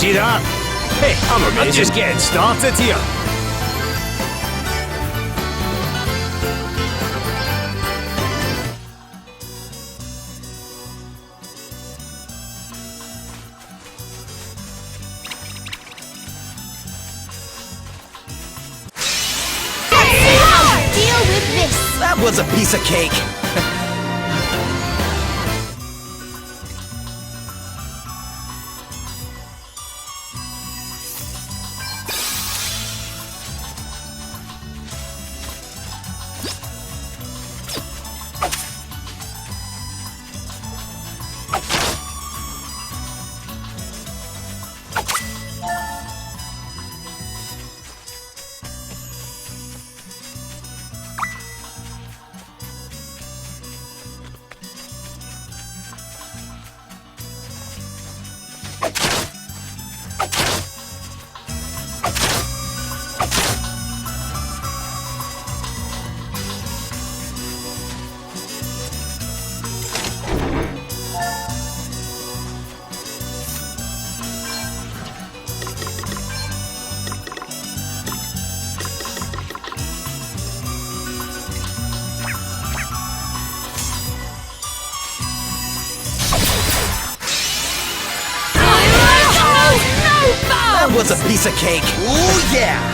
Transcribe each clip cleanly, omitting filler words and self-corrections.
see that? Hey, I'm just getting started here. Deal with this! That was a piece of cake. That was a piece of cake. Ooh, yeah!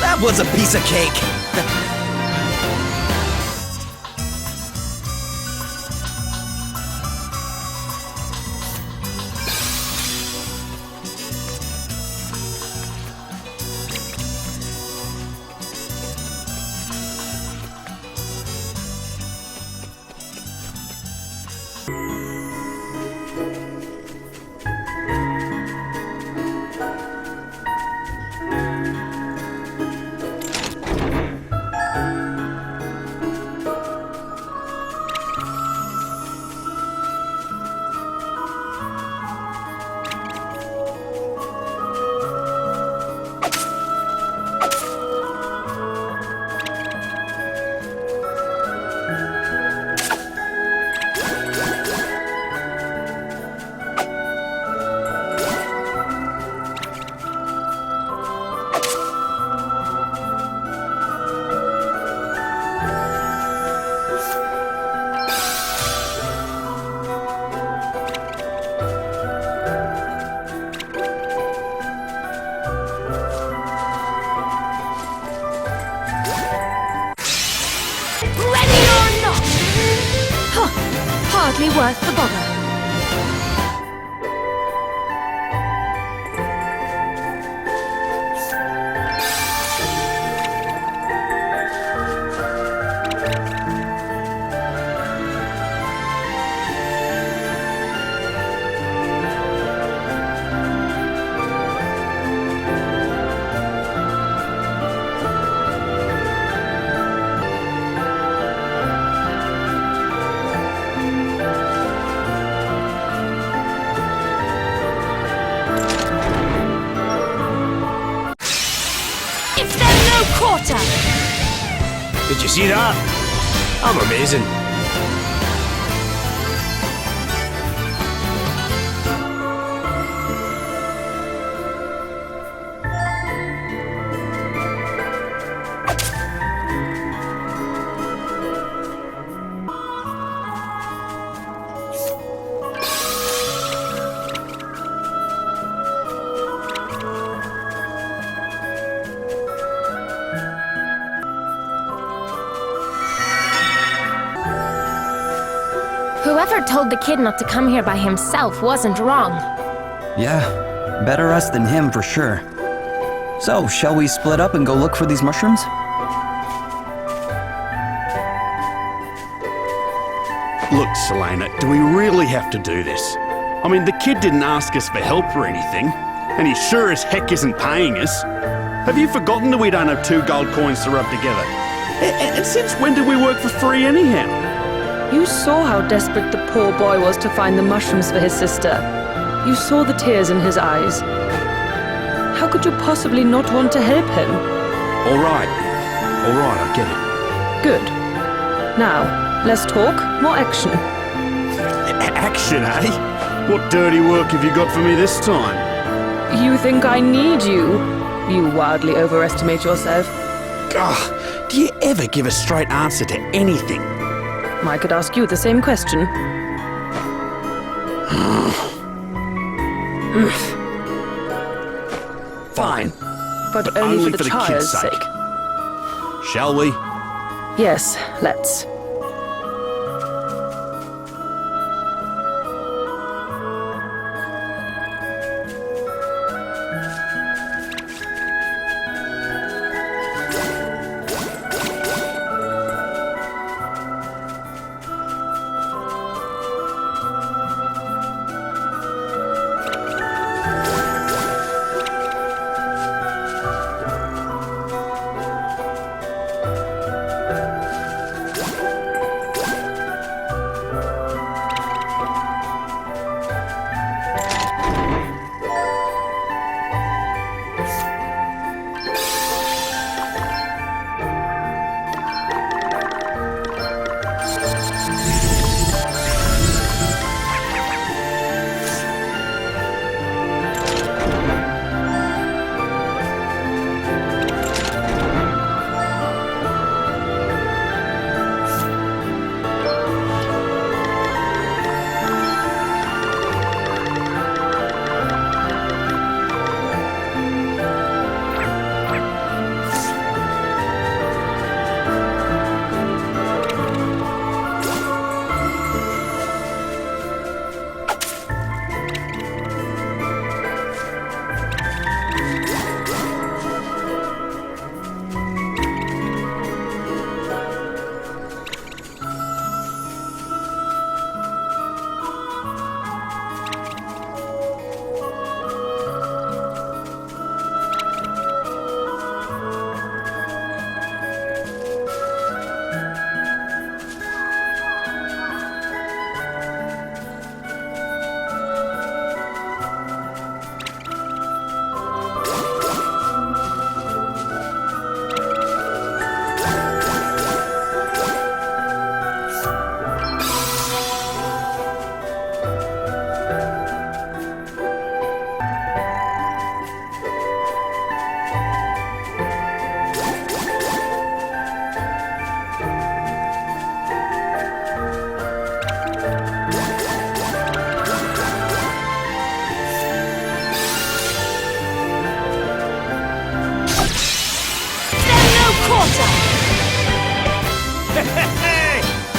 That was a piece of cake. Hardly worth the bother. Quarter. Did you see that? I'm amazing. Whoever told the kid not to come here by himself wasn't wrong. Yeah, better us than him for sure. So, shall we split up and go look for these mushrooms? Look, Selena, do we really have to do this? I mean, the kid didn't ask us for help or anything, and he sure as heck isn't paying us. Have you forgotten that we don't have 2 gold coins to rub together? And since when did we work for free anyhow? You saw how desperate the poor boy was to find the mushrooms for his sister. You saw the tears in his eyes. How could you possibly not want to help him? All right, I get it. Good. Now, less talk, more action. Action, eh? What dirty work have you got for me this time? You think I need you? You wildly overestimate yourself. Ugh, do you ever give a straight answer to anything? I could ask you the same question. Fine. But only for the child's kid's sake. Shall we? Yes, let's.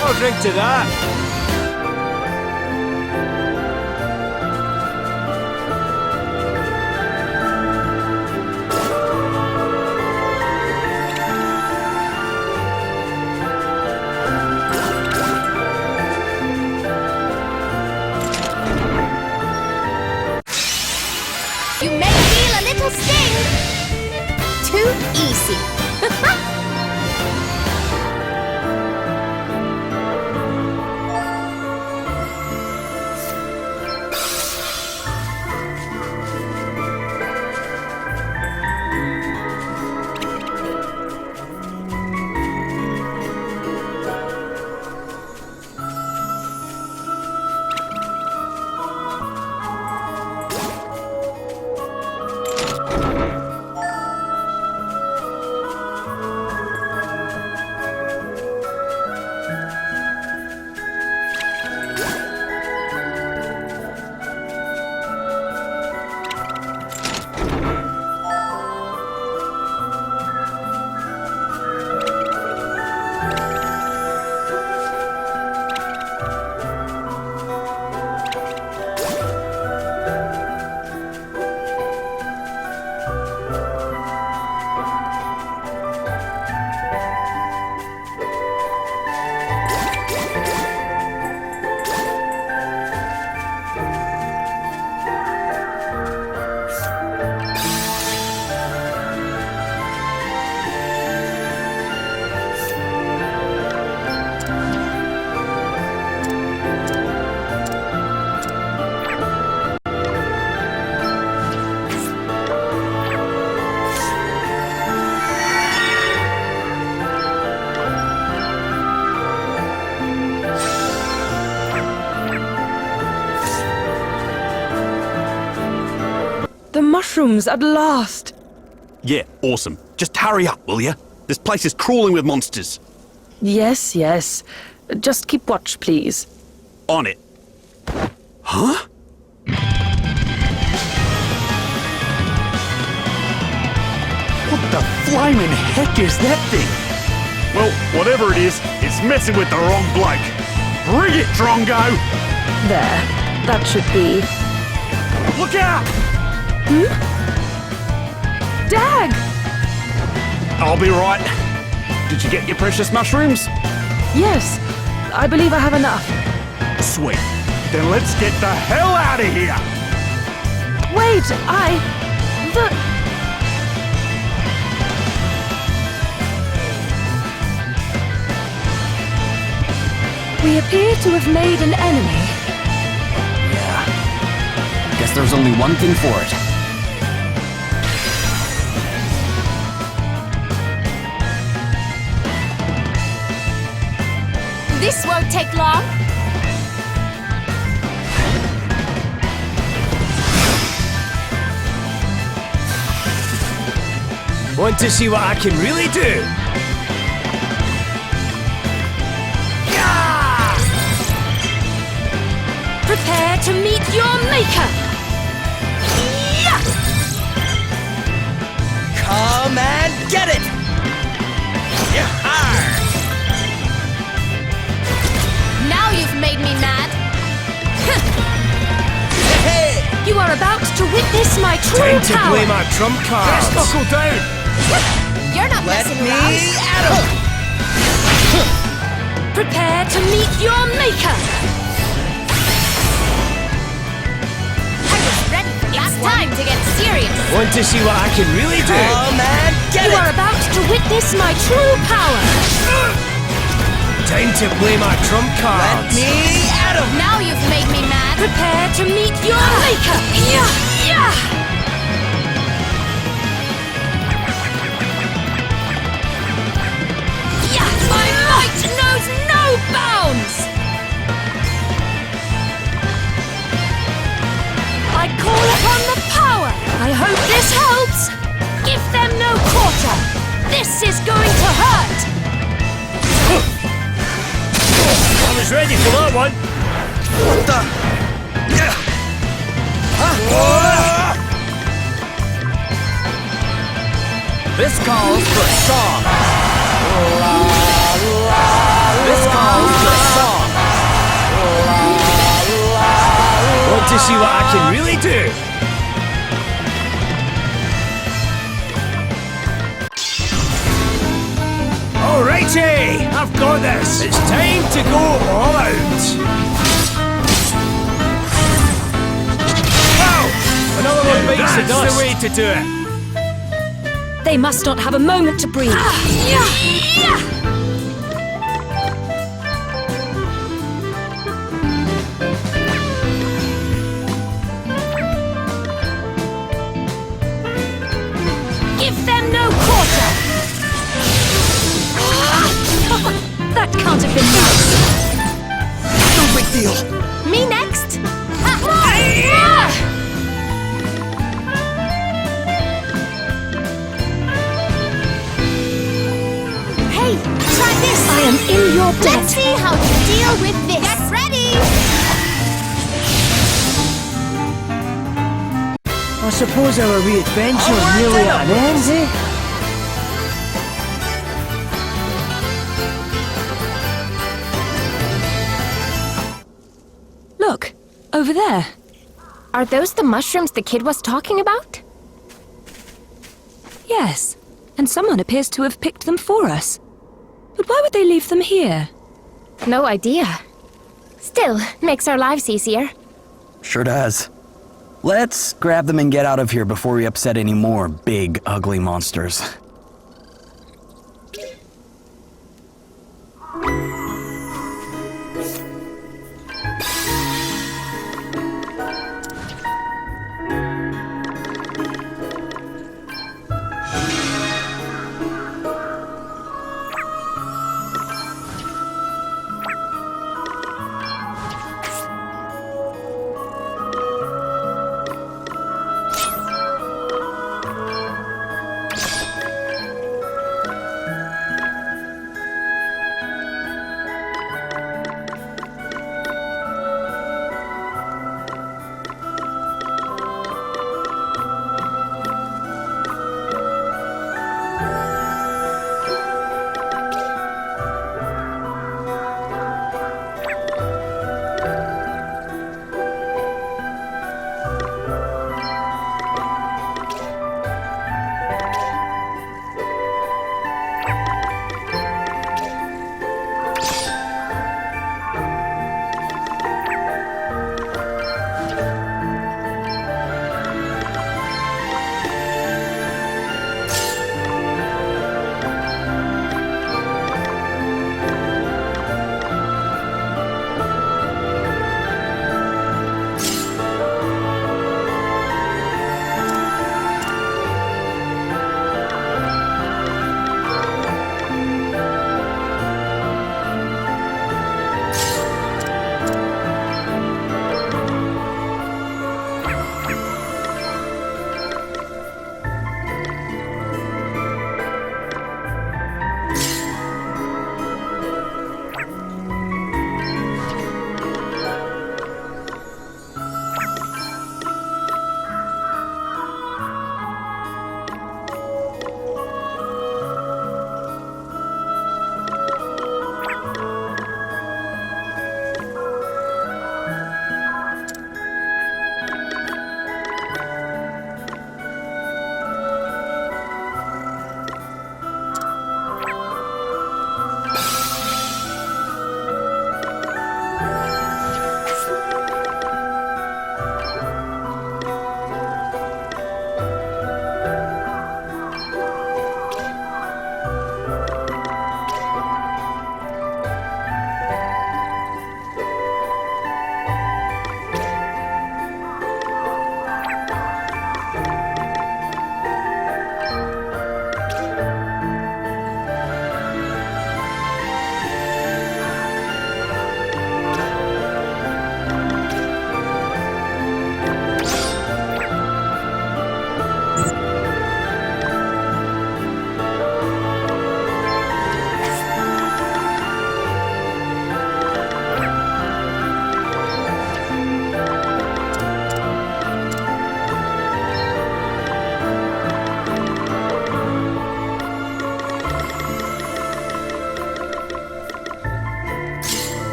I'll drink to that. You may feel a little sting. Too easy. mushrooms at last. Yeah, awesome. Just hurry up, will ya? This place is crawling with monsters. Yes, yes. Just keep watch, please. On it. Huh? What the flaming heck is that thing? Well, whatever it is, it's messing with the wrong bloke. Bring it, Drongo! There. That should be. Look out! Dag! I'll be right. Did you get your precious mushrooms? Yes, I believe I have enough. Sweet. Then let's get the hell out of here! Wait, We appear to have made an enemy. Yeah. Guess there's only one thing for it. This won't take long. Want to see what I can really do? Prepare to meet your maker. Yeah! Come and get it! Now you've made me mad. Hey! You are about to witness my true Time to power. play my trump cards. Let's knuckle down! You're not Let messing me around. at him! Prepare to meet your maker. I was ready for this. It's time to get serious. Want to see what I can really do? Come and get You it! are about to witness my true power. Time to play my trump cards. Let me at him! Now you've made me mad. Prepare to meet your maker. Yeah! Yeah! Yeah! My might knows no bounds! I call upon the power. I hope this helps. Give them no quarter. This is going to hurt. I was ready for that one. What the? This calls for a song. This calls for a song. Want to see what I can really do? Alrighty, I've got this. It's time to go all out. Wow! Another one bites the dust. That's the way to do it. They must not have a moment to breathe. Give them no quarter. That can't have been nice. No big deal. Me next. Hey, try this. I am in your debt. Let's see how you deal with this. Get ready. I suppose our wee adventure nearly at an end, eh? Look, over there. Are those the mushrooms the kid was talking about? Yes, and someone appears to have picked them for us. But why would they leave them here? No idea. Still, makes our lives easier. Sure does. Let's grab them and get out of here before we upset any more big, ugly monsters.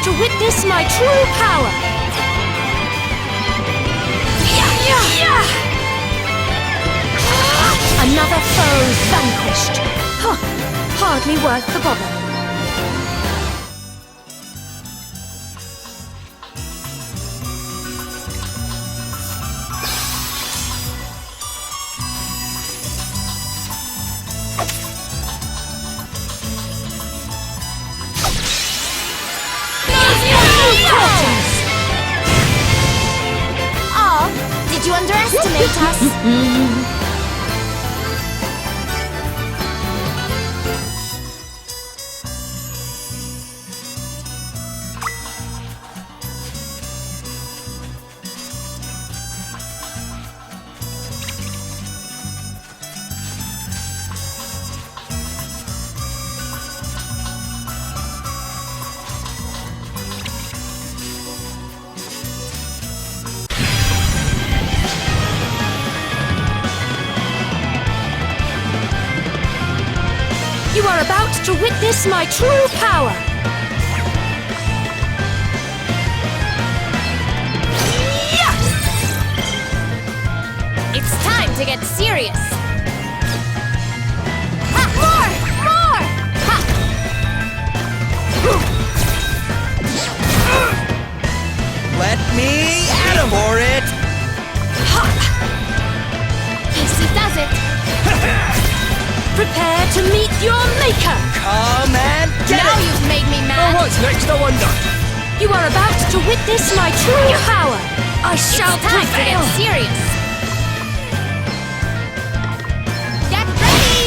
to witness my true power. Another foe vanquished. Huh, hardly worth the bother. Oh, did you underestimate us? You are about to witness my true power. It's time to get serious. Ha, more! More! Ha! Let me at him for it! Easy does it. Prepare to meet your maker. Come and get Now it! you've made me Oh, mad. what's next, I wonder? You are about to witness my true power. I shall It's time to prevail. get serious. Get ready!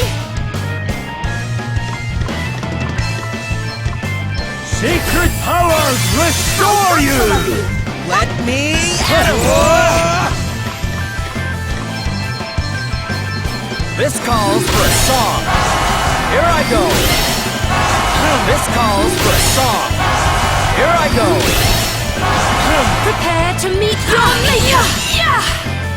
Sacred powers restore you! Let me at him! This calls for a song. Here I go. This calls for a song. Here I go. Prepare to meet your maker.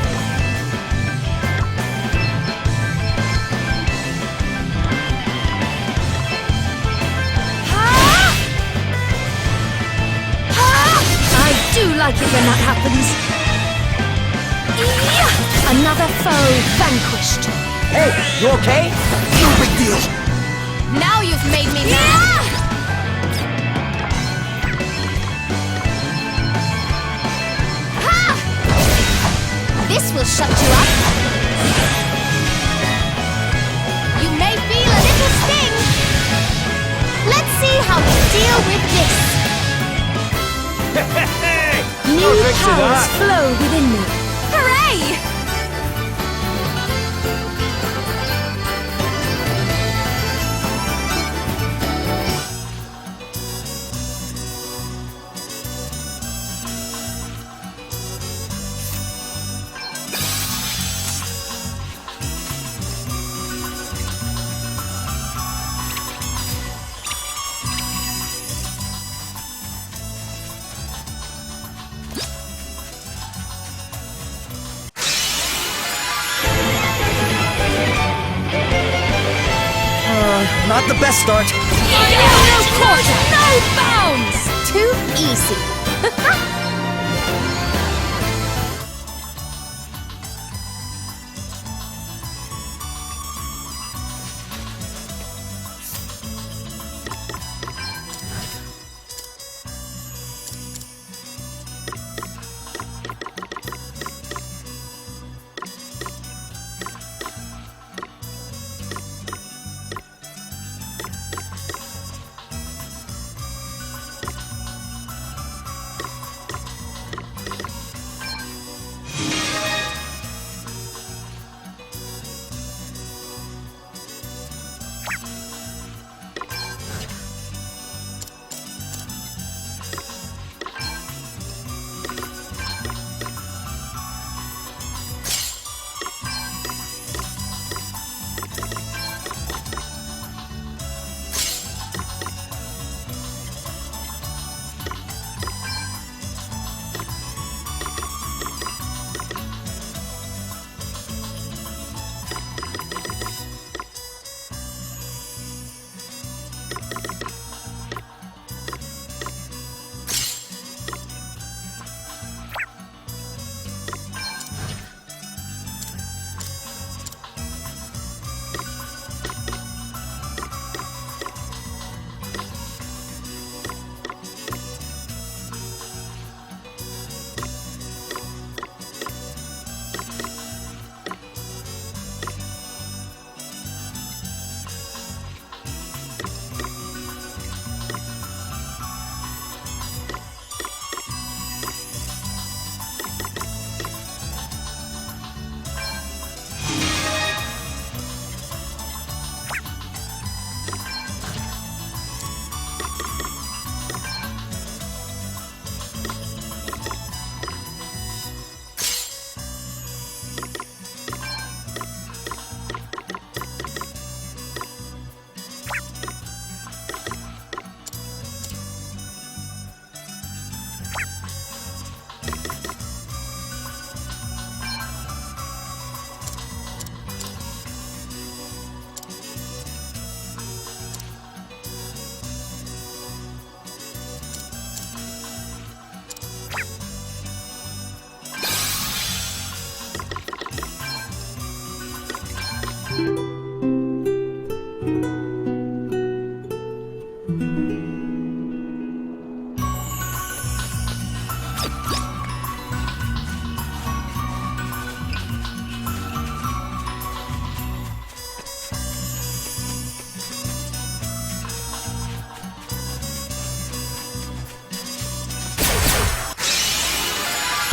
I do like it when that happens. Another foe vanquished. Hey, you okay? No big deal. Now you've made me mad. Ha! This will shut you up. You may feel a little sting. Let's see how we deal with this. New thanks to powers that. flow within me. Hooray! Not the best start. No quarter, no bounds. Too easy.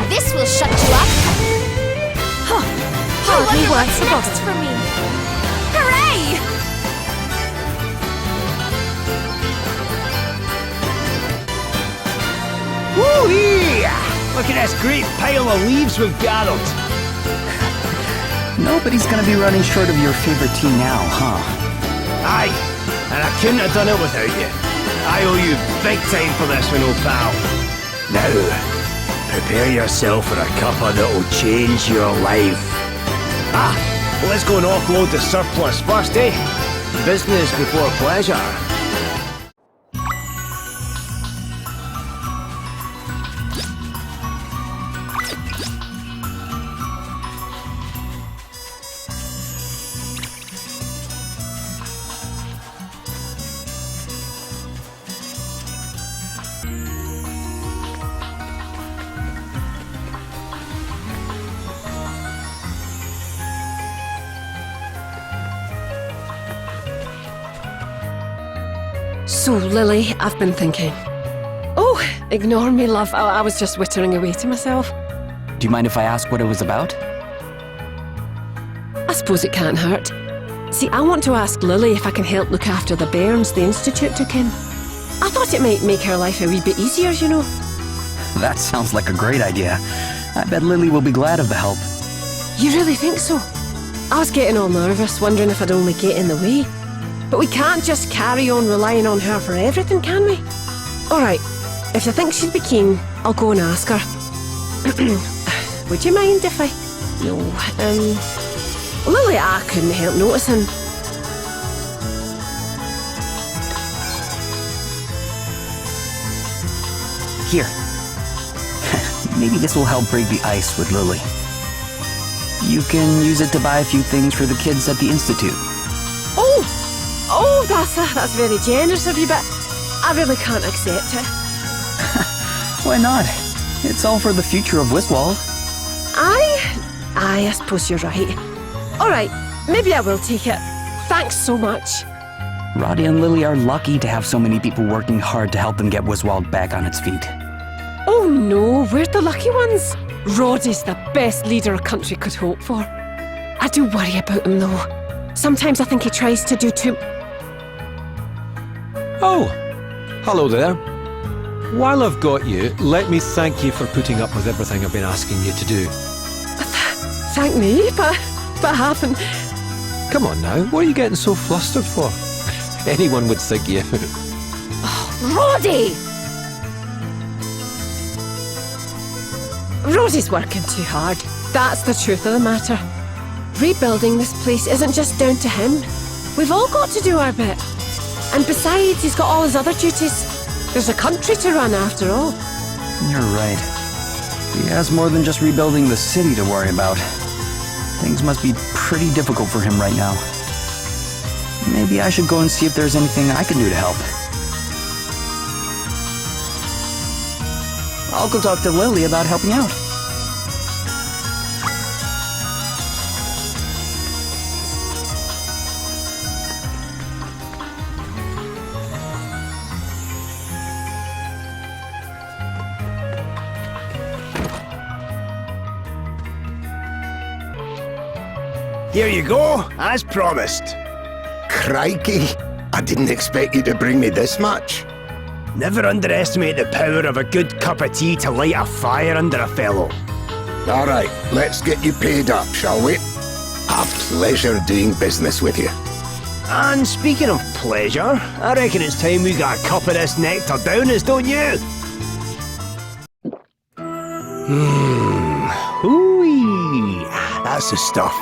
This will shut you up. I Hardly wonder worth what's the next bother. for me. Hooray! Woo-wee! Look at this great pile of leaves we've gathered. Nobody's gonna be running short of your favorite tea now, huh? Aye, and I couldn't have done it without you. I owe you big time for this one, old pal. Now, prepare yourself for a cuppa that'll change your life. Well, let's go and offload the surplus first, eh? Business before pleasure. So, Lily, I've been thinking. Oh, ignore me, love. I was just wittering away to myself. Do you mind if I ask what it was about? I suppose it can't hurt. See, I want to ask Lily if I can help look after the bairns the Institute took in. I thought it might make her life a wee bit easier, you know. That sounds like a great idea. I bet Lily will be glad of the help. You really think so? I was getting all nervous, wondering if I'd only get in the way. But we can't just carry on relying on her for everything, can we? All right, if you think she'd be keen, I'll go and ask her. Would you mind if I... No, Lily, I couldn't help noticing. Here. Maybe this will help break the ice with Lily. You can use it to buy a few things for the kids at the Institute. Oh, that's very generous of you, but I really can't accept it. Why not? It's all for the future of Wiswald. I suppose you're right. All right, maybe I will take it. Thanks so much. Roddy and Lily are lucky to have so many people working hard to help them get Wiswald back on its feet. Oh no, we're the lucky ones. Roddy's the best leader a country could hope for. I do worry about him though. Sometimes I think he tries to do too... Oh, hello there. While I've got you, let me thank you for putting up with everything I've been asking you to do. Thank me, but I haven't. Come on now, what are you getting so flustered for? Anyone would think you... Roddy! Roddy's working too hard. That's the truth of the matter. Rebuilding this place isn't just down to him. We've all got to do our bit. And besides, he's got all his other duties. There's a country to run after all. You're right. He has more than just rebuilding the city to worry about. Things must be pretty difficult for him right now. Maybe I should go and see if there's anything I can do to help. I'll go talk to Lily about helping out. Here you go, as promised. Crikey, I didn't expect you to bring me this much. Never underestimate the power of a good cup of tea to light a fire under a fellow. All right, let's get you paid up, shall we? A pleasure doing business with you. And speaking of pleasure, I reckon it's time we got a cup of this nectar down us, don't you? Hooey, that's the stuff.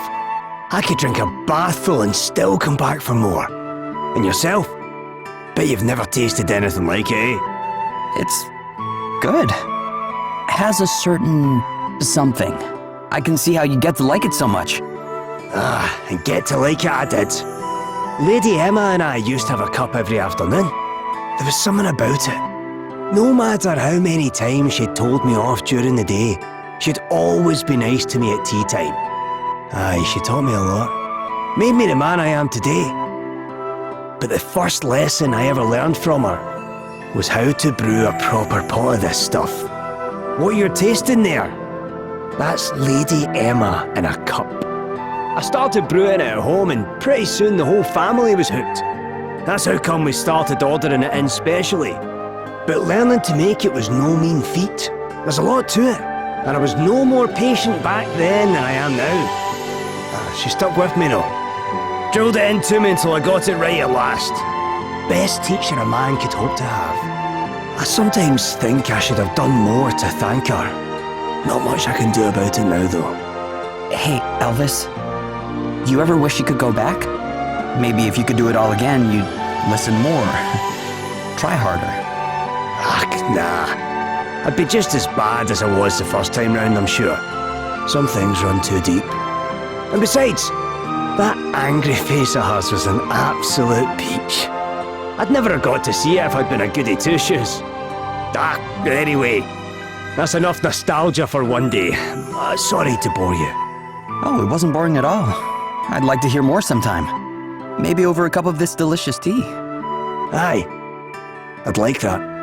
I could drink a bathful and still come back for more. And yourself? Bet you've never tasted anything like it, eh? It's good. Has a certain something. I can see how you get to like it so much. And get to like it I did. Lady Emma and I used to have a cup every afternoon. There was something about it. No matter how many times she'd told me off during the day, she'd always be nice to me at tea time. Aye, she taught me a lot. Made me the man I am today. But the first lesson I ever learned from her was how to brew a proper pot of this stuff. What you're tasting there That's Lady Emma in a cup. I started brewing it at home and pretty soon the whole family was hooked. That's how come we started ordering it in specially. But learning to make it was no mean feat. There's a lot to it, and I was no more patient back then than I am now. She stuck with me though. Drilled it into me until I got it right at last. Best teacher a man could hope to have. I sometimes think I should have done more to thank her. Not much I can do about it now though. Hey, Elvis. Do you ever wish you could go back? Maybe if you could do it all again, you'd listen more. Try harder. Nah. I'd be just as bad as I was the first time round, I'm sure. Some things run too deep. And besides, that angry face of hers was an absolute peach. I'd never have got to see it if I'd been a goody two-shoes. Anyway, that's enough nostalgia for one day. Sorry to bore you. Oh, it wasn't boring at all. I'd like to hear more sometime. Maybe over a cup of this delicious tea. Aye, I'd like that.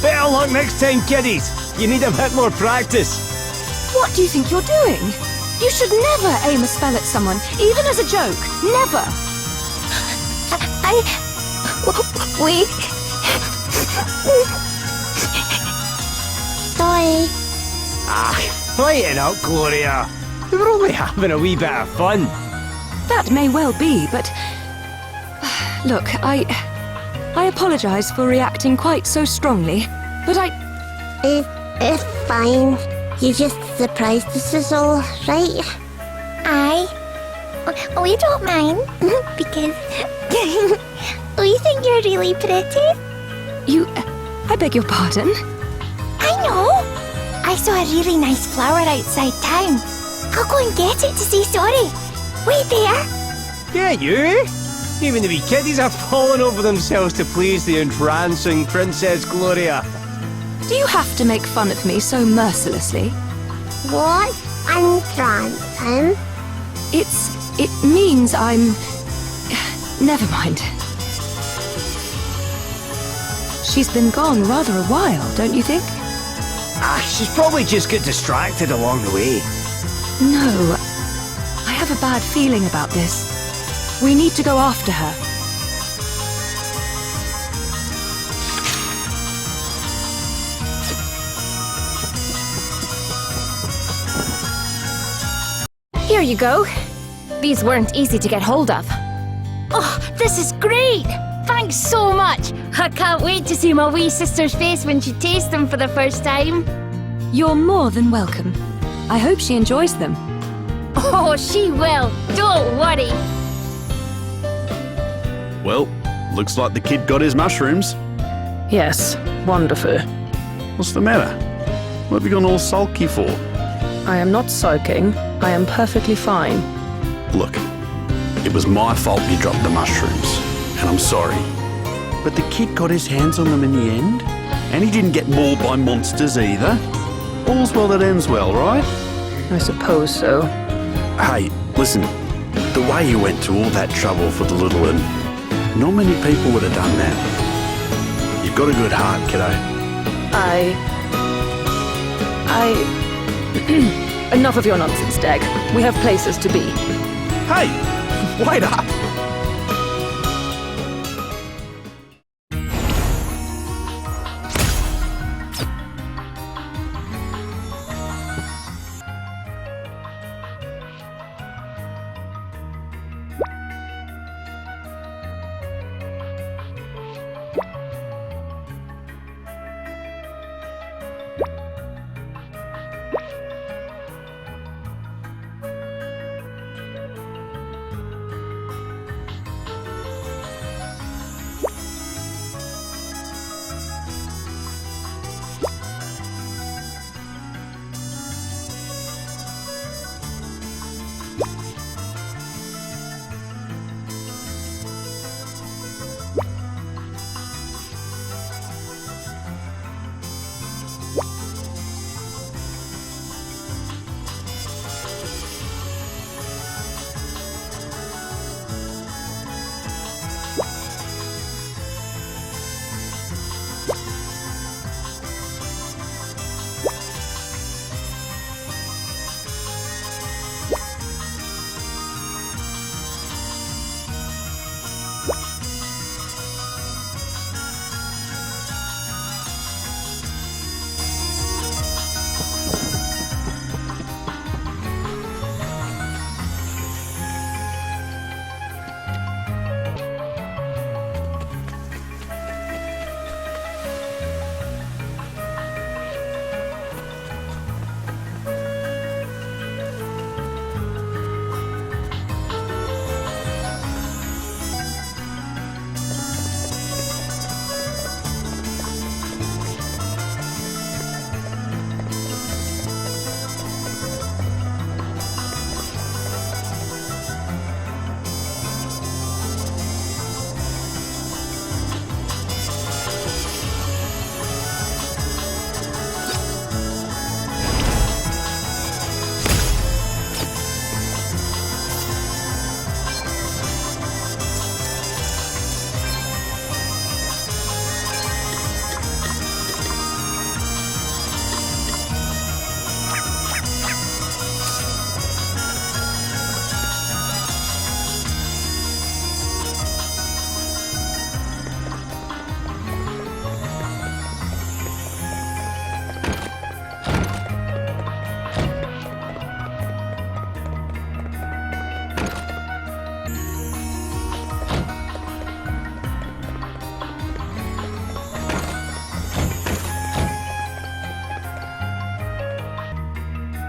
Better luck next time, kiddies. You need a bit more practice. What do you think you're doing? You should never aim a spell at someone, even as a joke. Never! We... Sorry. Lighten up, Gloria. We were only having a wee bit of fun. That may well be, but... Look, I apologize for reacting quite so strongly, but It's fine. You just surprised us is all, right? Aye. We don't mind, because we think you're really pretty. I beg your pardon? I know. I saw a really nice flower outside town. I'll go and get it to say sorry. Wait there. Yeah, you? Even the wee kiddies are falling over themselves to please the entrancing Princess Gloria. Do you have to make fun of me so mercilessly? What? Entrancing? It means I'm... Never mind. She's been gone rather a while, don't you think? She's probably just got distracted along the way. No. I have a bad feeling about this. We need to go after her. Here you go. These weren't easy to get hold of. Oh, this is great! Thanks so much! I can't wait to see my wee sister's face when she tastes them for the first time. You're more than welcome. I hope she enjoys them. Oh, she will. Don't worry. Well, looks like the kid got his mushrooms. Yes, wonderful. What's the matter? What have you gone all sulky for? I am not sulking. I am perfectly fine. Look, it was my fault you dropped the mushrooms, and I'm sorry. But the kid got his hands on them in the end, and he didn't get mauled by monsters either. All's well that ends well, right? I suppose so. Hey, listen, the way you went to all that trouble for the little one, not many people would have done that. You've got a good heart, kiddo. Enough of your nonsense, Dag. We have places to be. Hey, wait up!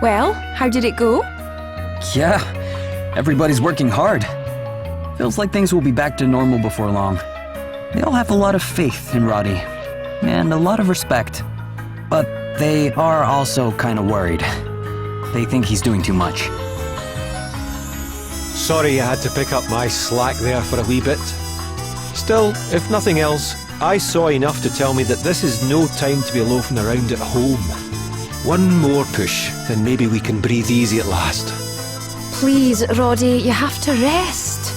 Well, how did it go? Yeah, everybody's working hard. Feels like things will be back to normal before long. They all have a lot of faith in Roddy, and a lot of respect. But they are also kind of worried. They think he's doing too much. Sorry I had to pick up my slack there for a wee bit. Still, if nothing else, I saw enough to tell me that this is no time to be loafing around at home. One more push, then maybe we can breathe easy at last. Please, Roddy, you have to rest.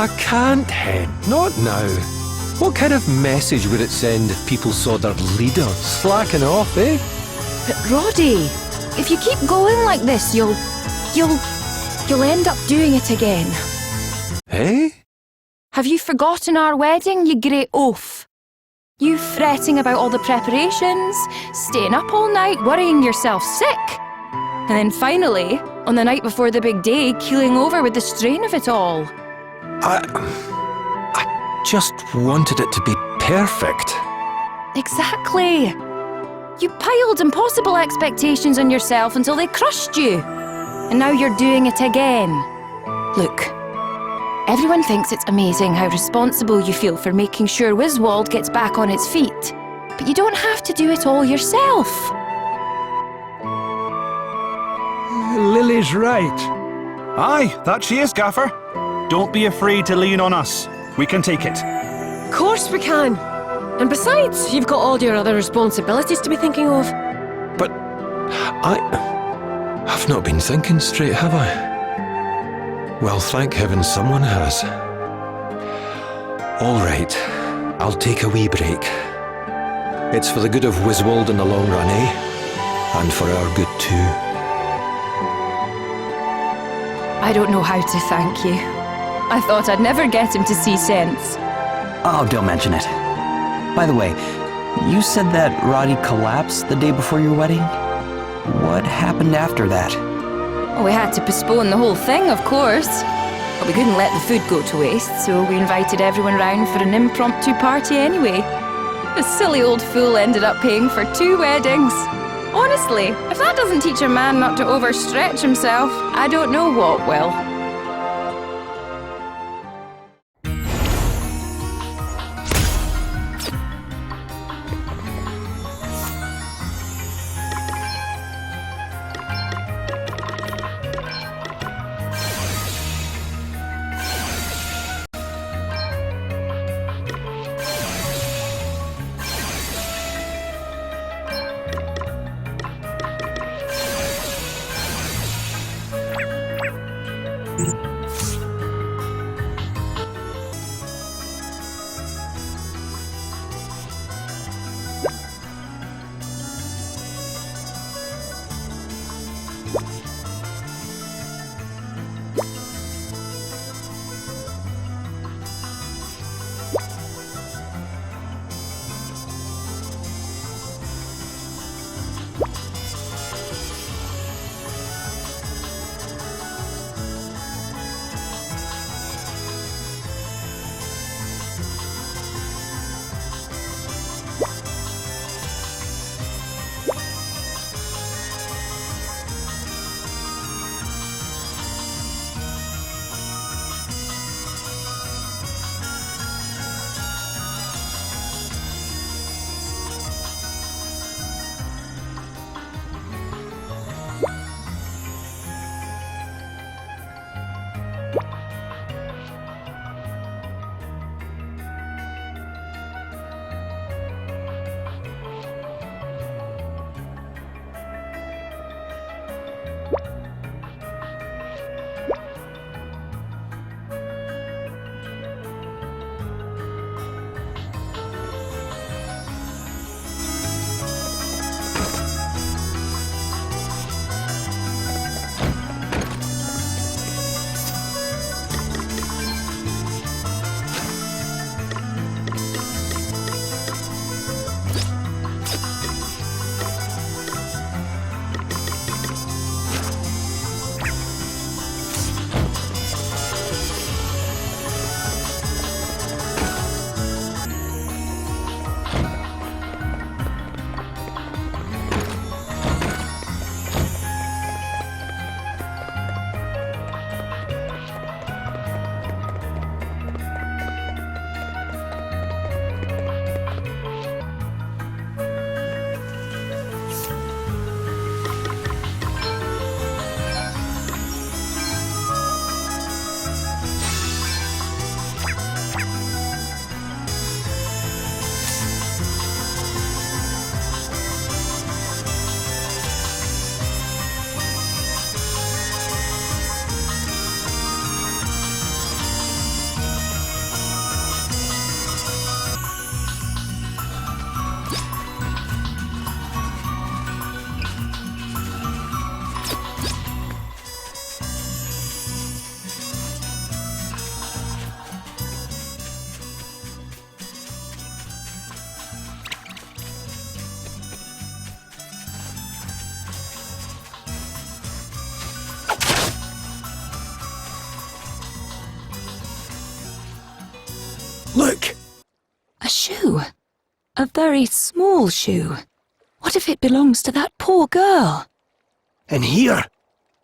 I can't, Hen. Not now. What kind of message would it send if people saw their leader slacking off, eh? But Roddy, if you keep going like this, you'll end up doing it again. Eh? Have you forgotten our wedding, you great oaf? You fretting about all the preparations, staying up all night, worrying yourself sick. And then finally, on the night before the big day, keeling over with the strain of it all. I just wanted it to be perfect. Exactly. You piled impossible expectations on yourself until they crushed you. And now you're doing it again. Look, everyone thinks it's amazing how responsible you feel for making sure Wiswald gets back on its feet. But you don't have to do it all yourself. Lily's right. Aye, that she is, Gaffer. Don't be afraid to lean on us. We can take it. Of course we can. And besides, you've got all your other responsibilities to be thinking of. But I've not been thinking straight, have I? Well, thank heaven someone has. All right, I'll take a wee break. It's for the good of Wiswald in the long run, eh? And for our good too. I don't know how to thank you. I thought I'd never get him to see sense. Oh, don't mention it. By the way, you said that Roddy collapsed the day before your wedding? What happened after that? Well, we had to postpone the whole thing, of course. But we couldn't let the food go to waste, so we invited everyone round for an impromptu party anyway. The silly old fool ended up paying for 2 weddings. Honestly, if that doesn't teach a man not to overstretch himself, I don't know what will. a very small shoe. What if it belongs to that poor girl? And here,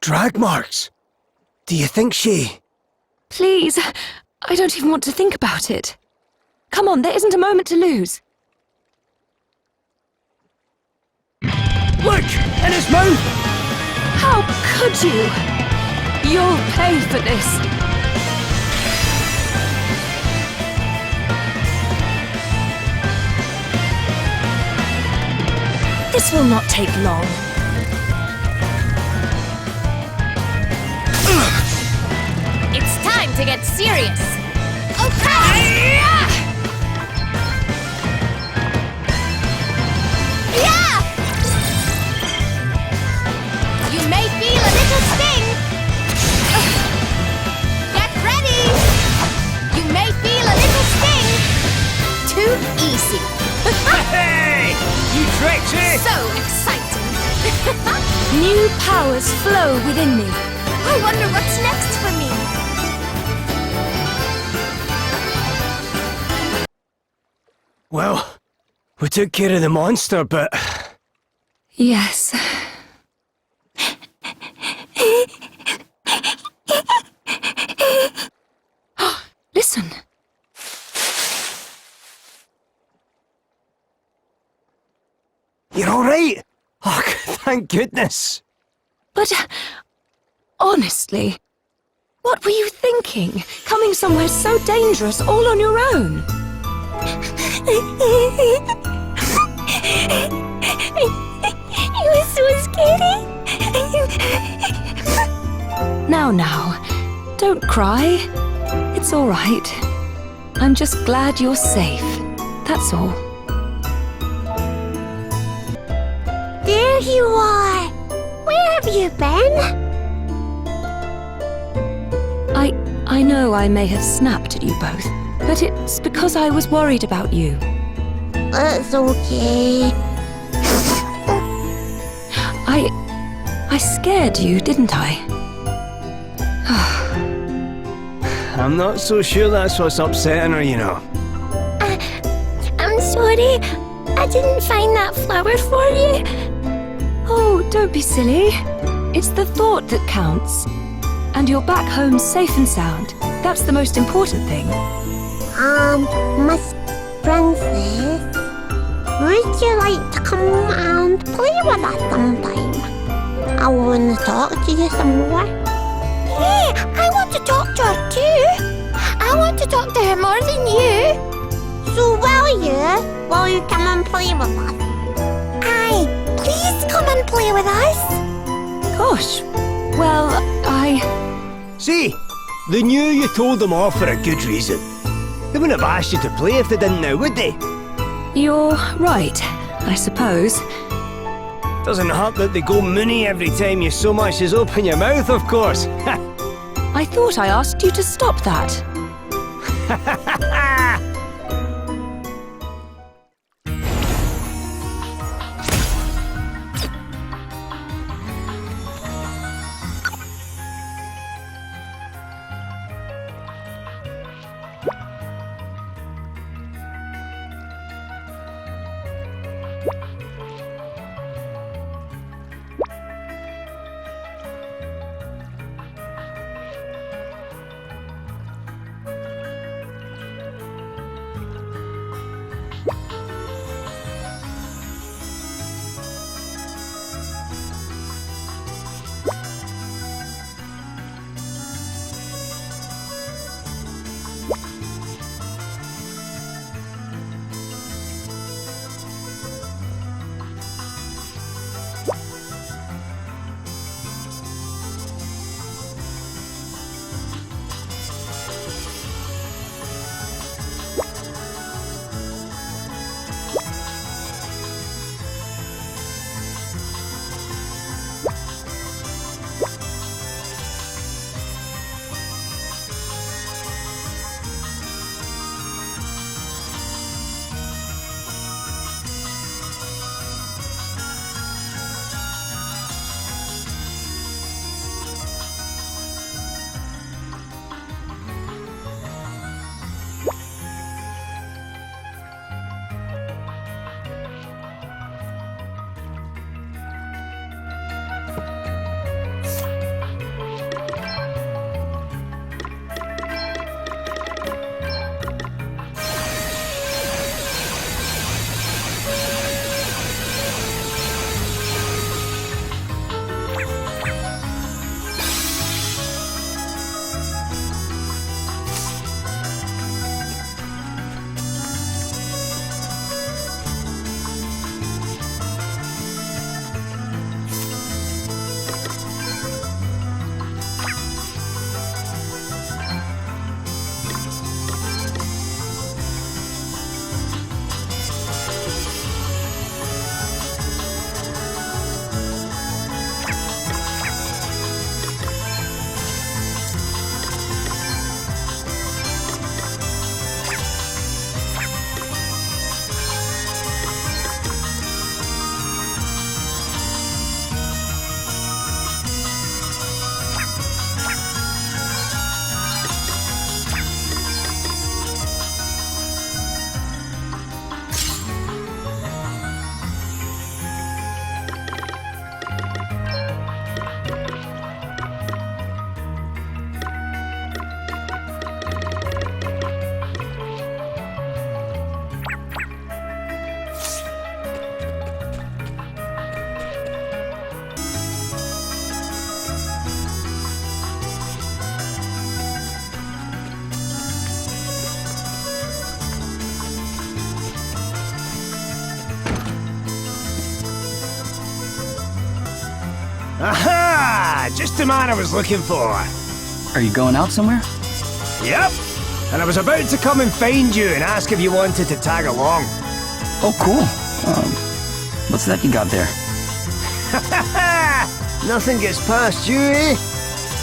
drag marks. Do you think she... Please, I don't even want to think about it. Come on, there isn't a moment to lose. Look! In his mouth! How could you? You'll pay for this. This will not take long. It's time to get serious. Okay. Yeah! You may feel a little sting. Get ready. You may feel a little sting. Too easy. Hey! You tricked me! So exciting. New powers flow within me. I wonder what's next for me. Well, we took care of the monster, but... Yes. Listen. You're all right? Oh, thank goodness. But, honestly, what were you thinking? Coming somewhere so dangerous all on your own? It was so scary. Now, don't cry. It's all right. I'm just glad you're safe. That's all. There you are. Where have you been? I know I may have snapped at you both, but it's because I was worried about you. It's okay. I scared you, didn't I? I'm not so sure that's what's upsetting her, you know. I'm sorry. I didn't find that flower for you. Oh, don't be silly. It's the thought that counts. And you're back home safe and sound. That's the most important thing. Miss Princess, would you like to come and play with us sometime? I want to talk to you some more. Hey, I want to talk to her too. I want to talk to her more than you. So will you come and play with us? Aye, please come and play with us. Gosh, well, See, they knew you told them off for a good reason. They wouldn't have asked you to play if they didn't now, would they? You're right, I suppose. Doesn't hurt that they go moony every time you so much as open your mouth, of course. I thought I asked you to stop that. Aha! Just the man I was looking for. Are you going out somewhere? Yep. And I was about to come and find you and ask if you wanted to tag along. Oh, cool. What's that you got there? Nothing gets past you, eh?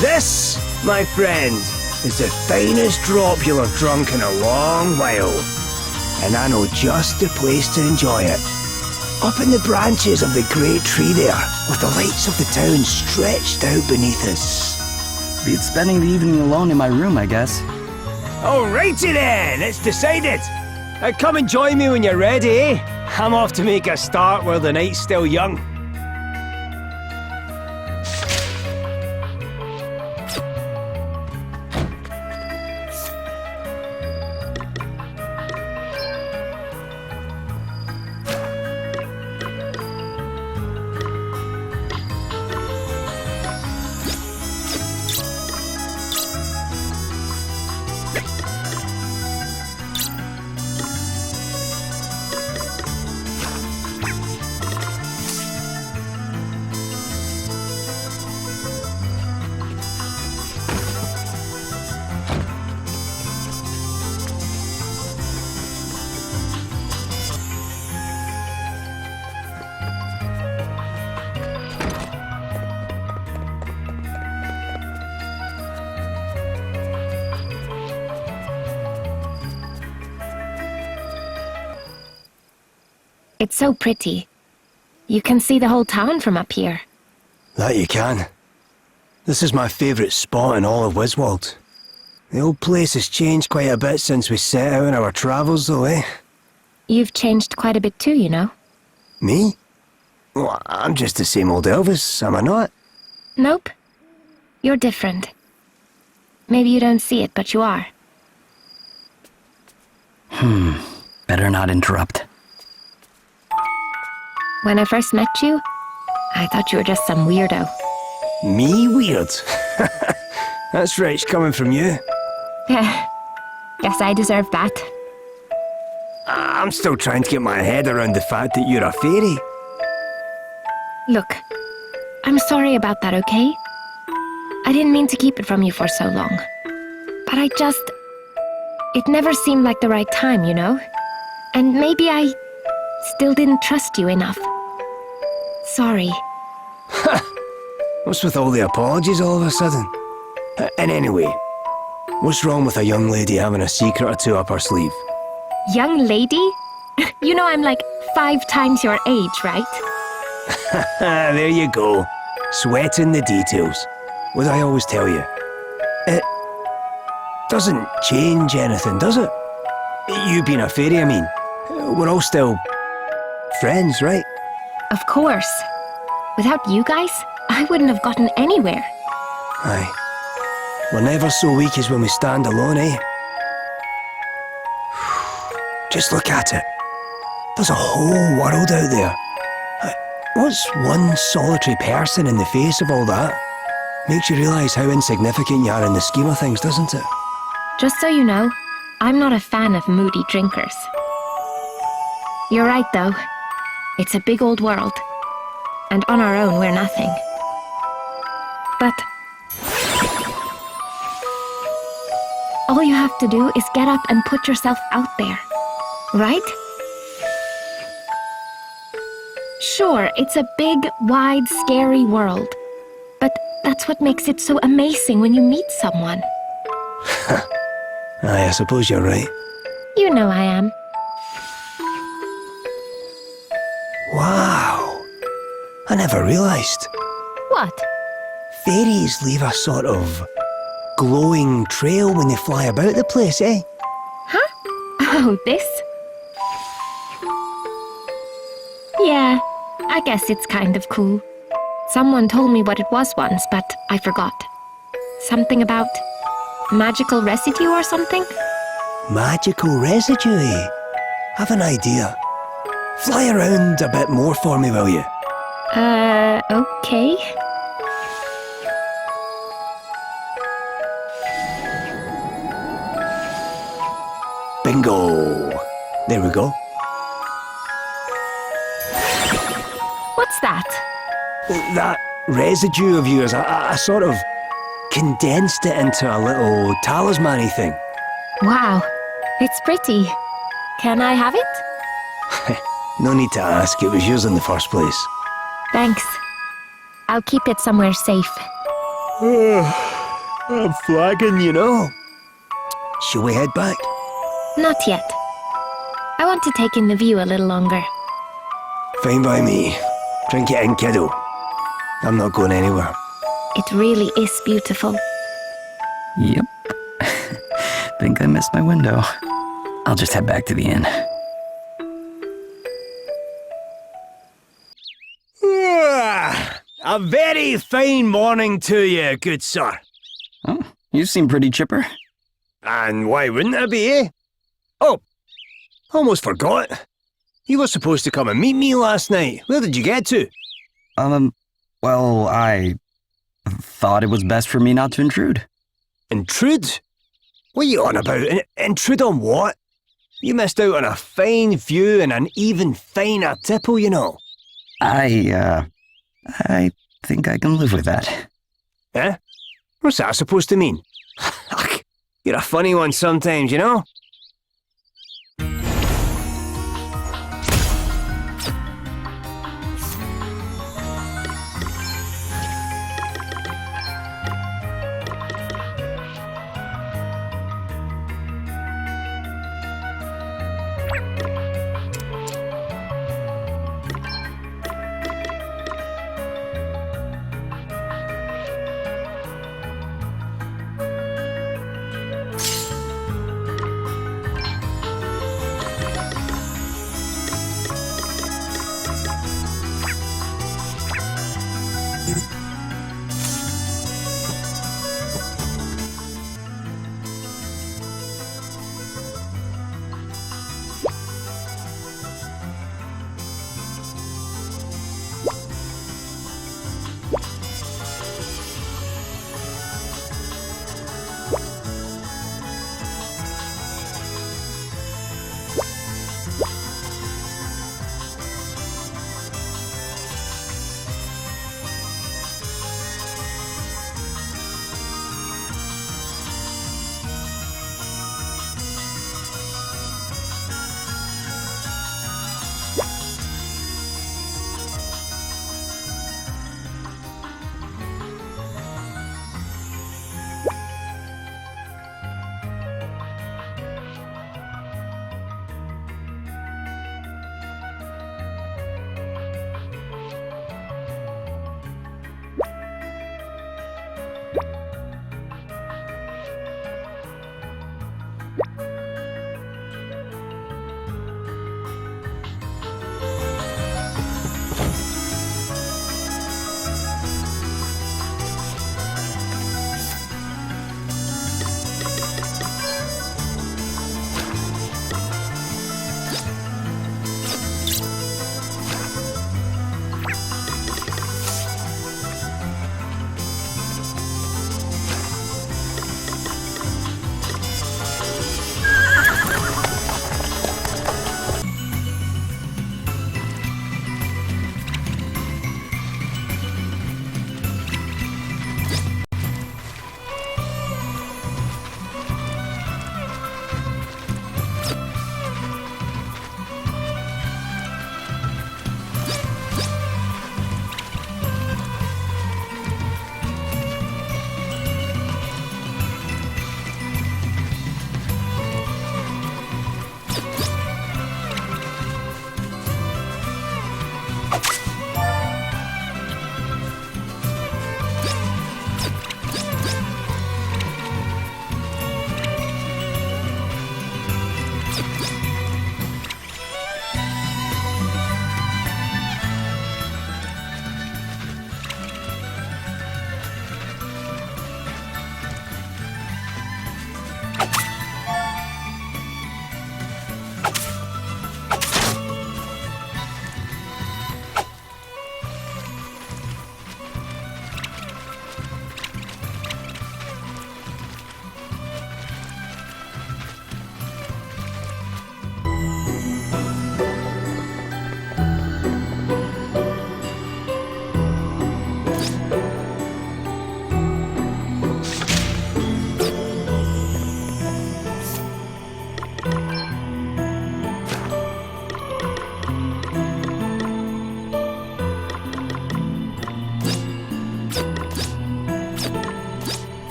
This, my friend, is the finest drop you'll have drunk in a long while. And I know just the place to enjoy it. Up in the branches of the great tree there, with the lights of the town stretched out beneath us. Be spending the evening alone in my room, I guess. Alrighty then, it's decided. Come and join me when you're ready, eh? I'm off to make a start while the night's still young. It's so pretty. You can see the whole town from up here. That you can. This is my favourite spot in all of Wiswald. The old place has changed quite a bit since we set out on our travels though, eh? You've changed quite a bit too, you know. Me? Well, I'm just the same old Elvis, am I not? Nope. You're different. Maybe you don't see it, but you are. Better not interrupt. When I first met you, I thought you were just some weirdo. Me weird? That's rich coming from you. Yeah, guess I deserve that. I'm still trying to get my head around the fact that you're a fairy. Look, I'm sorry about that, okay? I didn't mean to keep it from you for so long. But it never seemed like the right time, you know? And maybe I still didn't trust you enough. Sorry. What's with all the apologies all of a sudden? And anyway, what's wrong with a young lady having a secret or two up her sleeve? Young lady? You know I'm like 5 times your age, right? There you go. Sweating the details. What I always tell you. It doesn't change anything, does it? You being a fairy, I mean. We're all still friends, right? Of course. Without you guys, I wouldn't have gotten anywhere. Aye. We're never so weak as when we stand alone, eh? Just look at it. There's a whole world out there. What's one solitary person in the face of all that? Makes you realise how insignificant you are in the scheme of things, doesn't it? Just so you know, I'm not a fan of moody drinkers. You're right, though. It's a big old world. And on our own, we're nothing. But all you have to do is get up and put yourself out there. Right? Sure, it's a big, wide, scary world. But that's what makes it so amazing when you meet someone. Aye, I suppose you're right. You know I am. Wow. I never realised. What? Fairies leave a sort of glowing trail when they fly about the place, eh? Huh? Oh, this? Yeah, I guess it's kind of cool. Someone told me what it was once, but I forgot. Something about magical residue or something? Magical residue, eh? Have an idea. Fly around a bit more for me, will you? Okay. Bingo! There we go. What's that? residue of you as I sort of condensed it into a little talisman-y thing. Wow, it's pretty. Can I have it? No need to ask, it was yours in the first place. Thanks. I'll keep it somewhere safe. I'm flagging, you know. Shall we head back? Not yet. I want to take in the view a little longer. Fine by me. Drink it in, kiddo. I'm not going anywhere. It really is beautiful. Yep. Think I missed my window. I'll just head back to the inn. A very fine morning to you, good sir. Oh, you seem pretty chipper. And why wouldn't I be, eh? Oh, almost forgot. You were supposed to come and meet me last night. Where did you get to? Well, I thought it was best for me not to intrude. Intrude? What are you on about? Intrude on what? You missed out on a fine view and an even finer tipple, you know. I think I can live with that. Eh? What's that supposed to mean? You're a funny one sometimes, you know?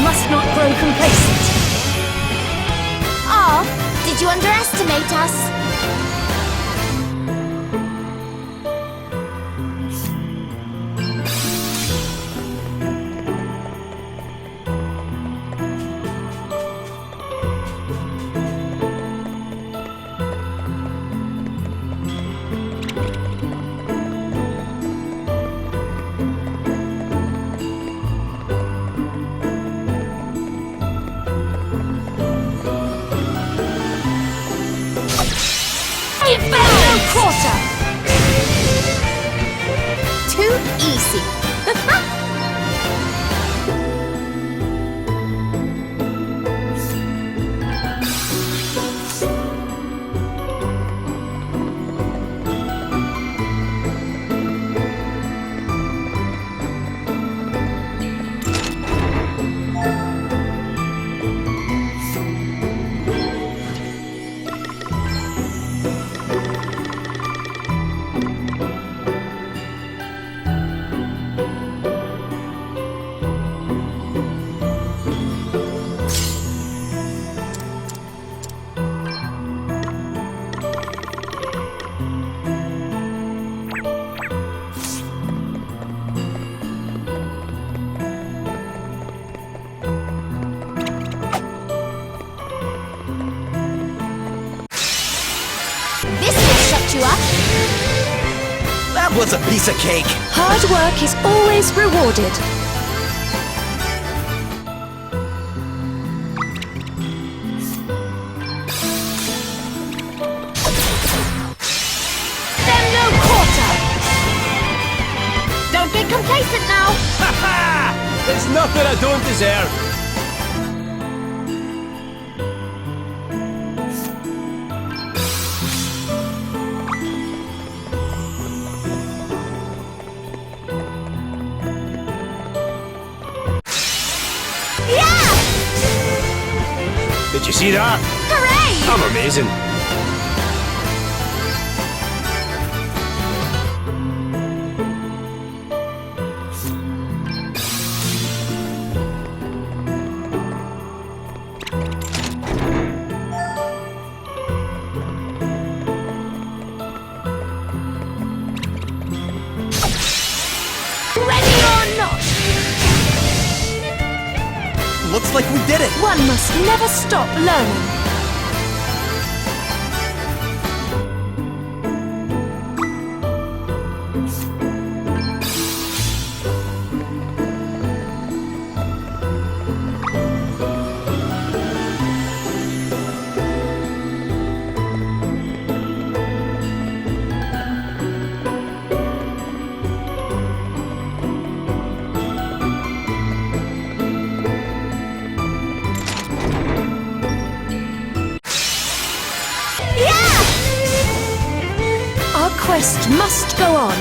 must not grow complacent. Oh, did you underestimate us? No quarter! Too easy. This will shut you up. That was a piece of cake. Hard work is always rewarded. Them no quarter. Don't get complacent now. Ha ha! There's nothing I don't deserve. Yeah! Did you see that? Hooray! I'm amazing. Ready or not? Looks like we did it. One must never stop learning. Our quest must go on.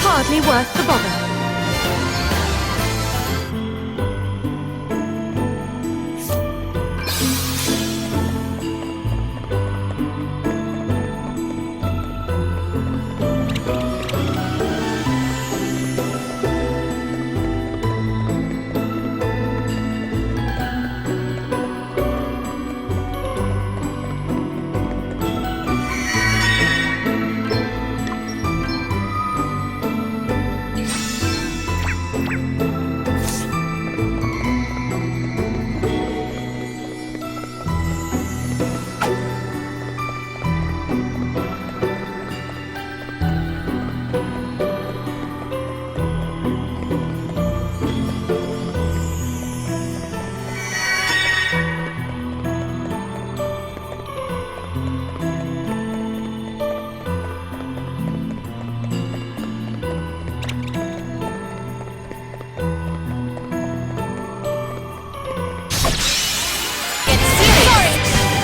Hardly worth the bother.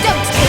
Don't take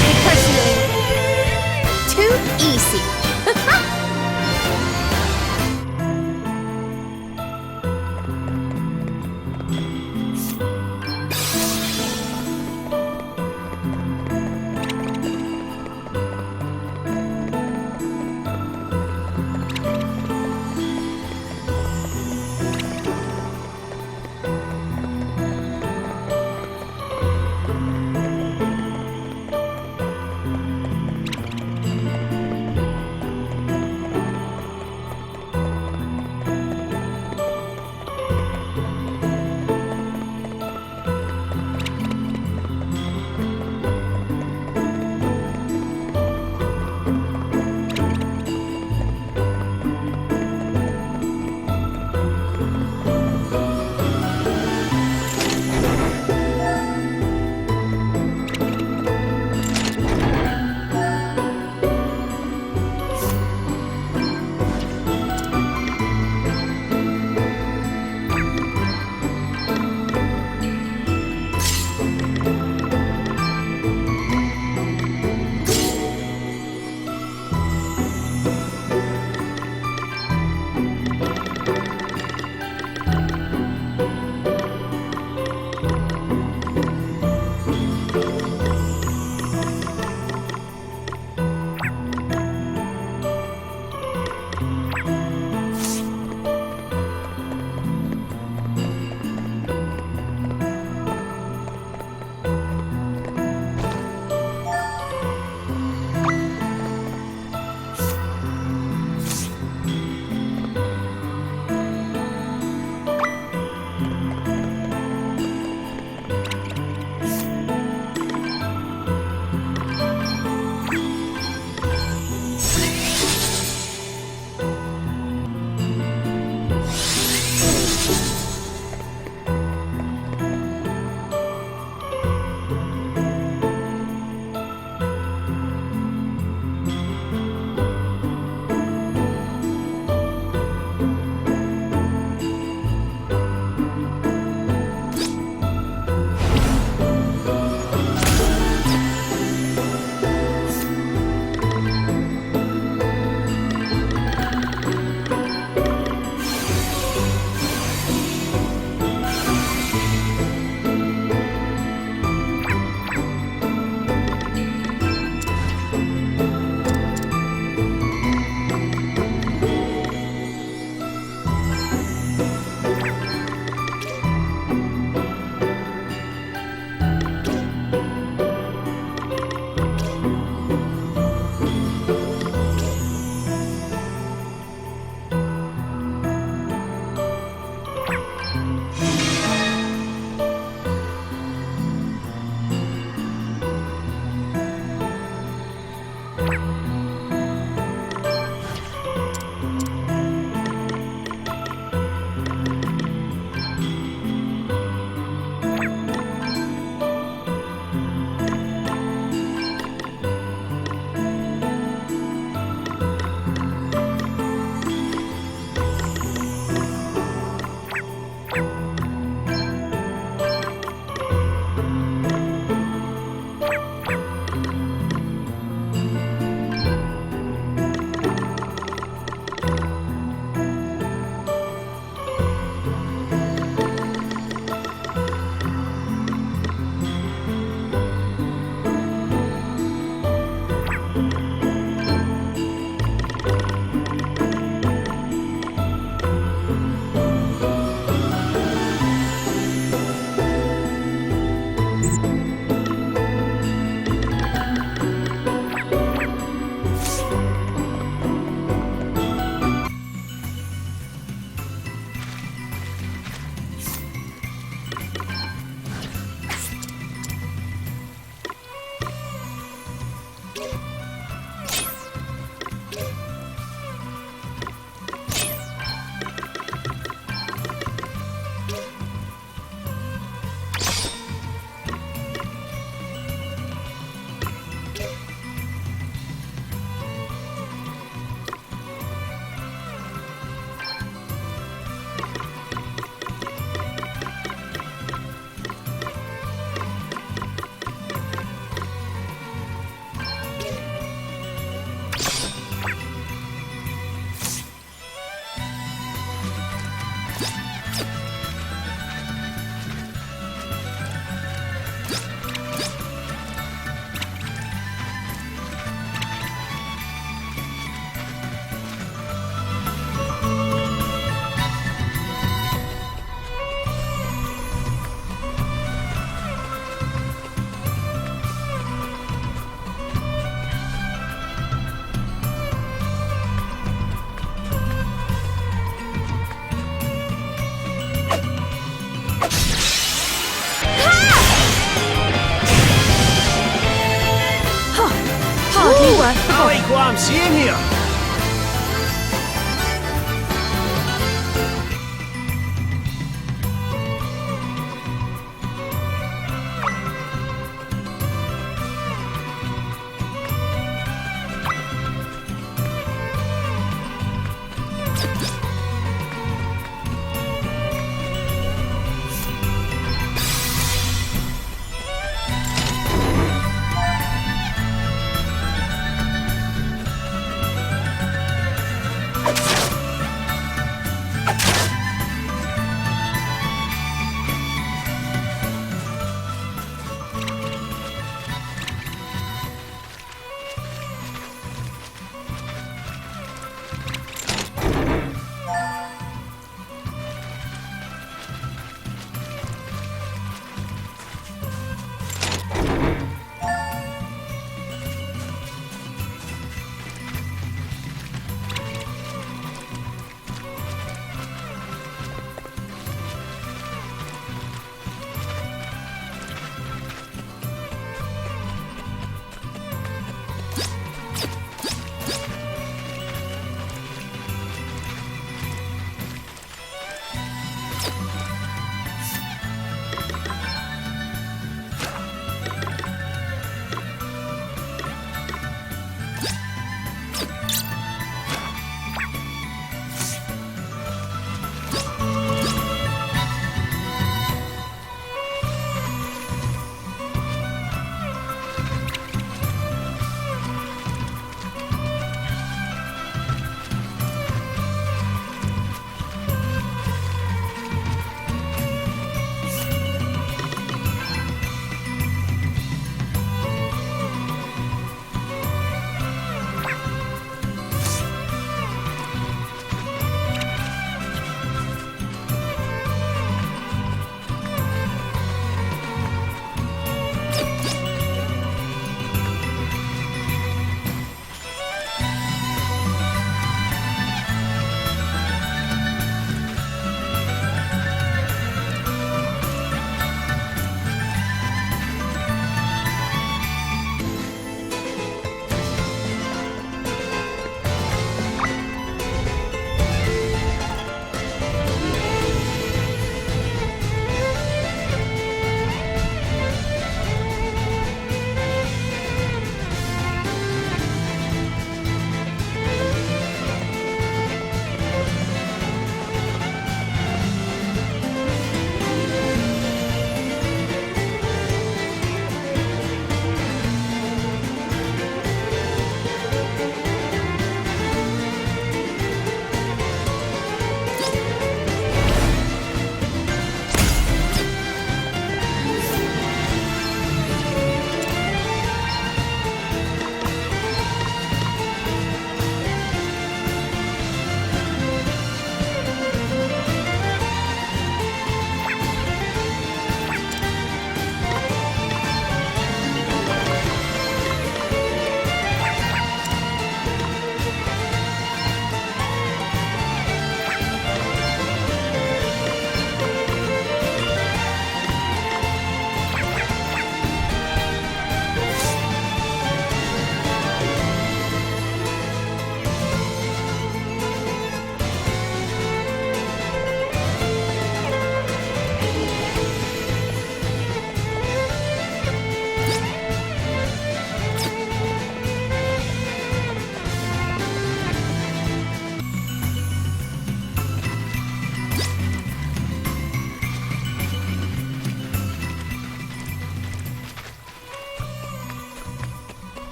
what I'm seeing here.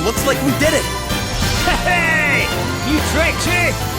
Looks like we did it! Hey! You tricked me!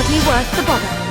hardly worth the bother.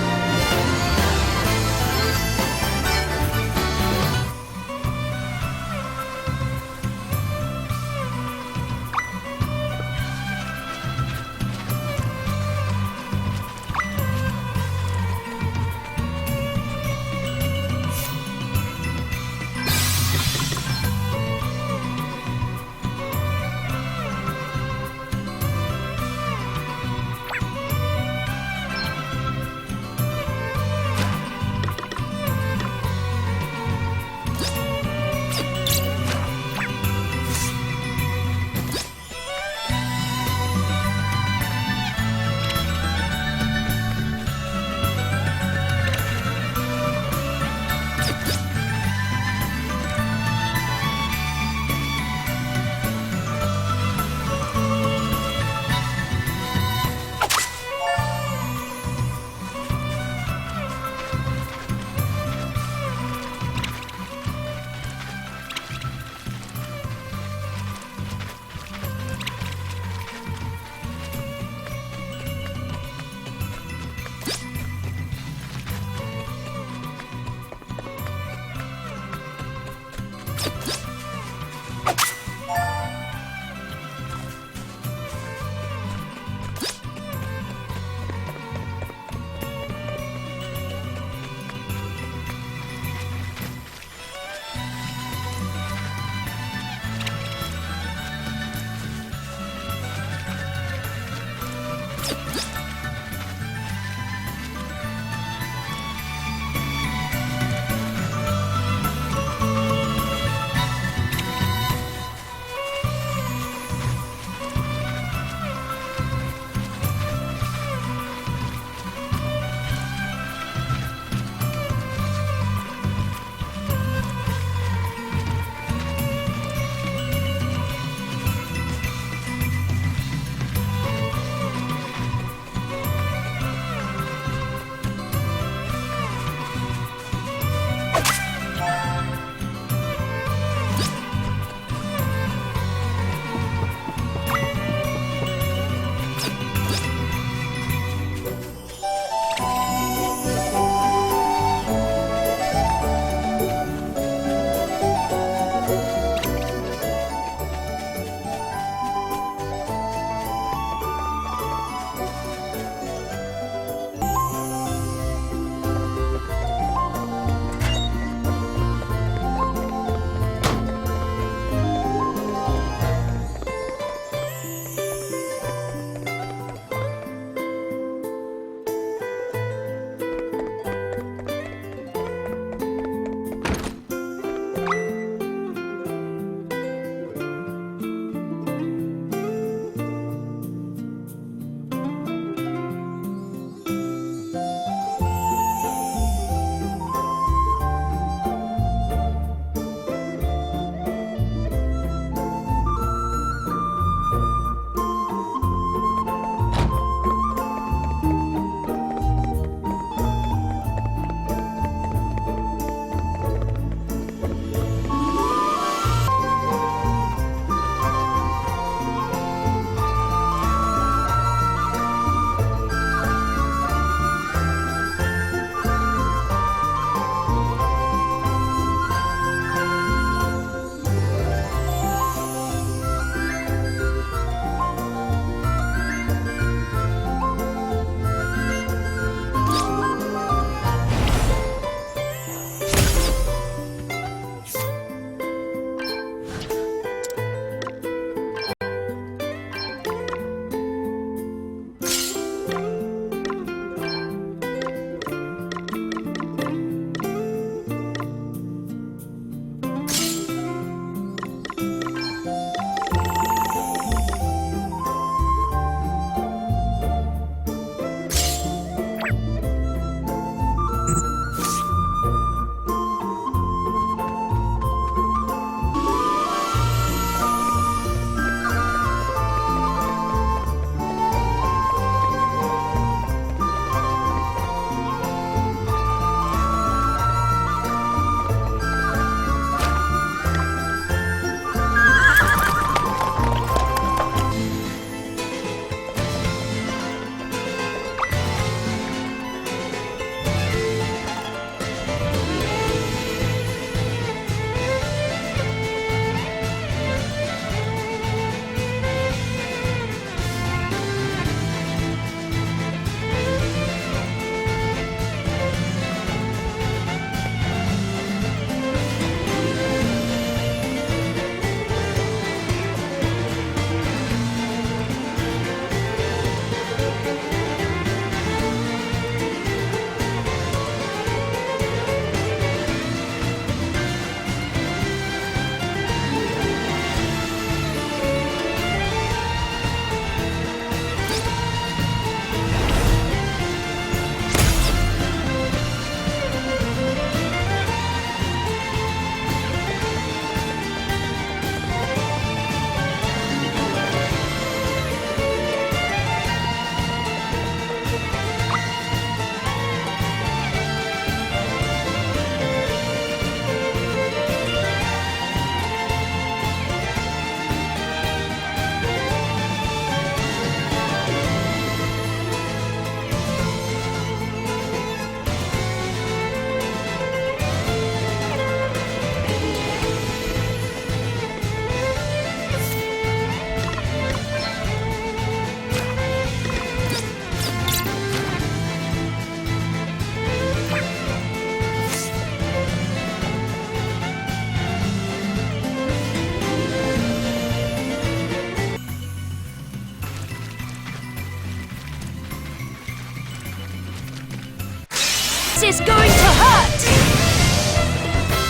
This is going to hurt!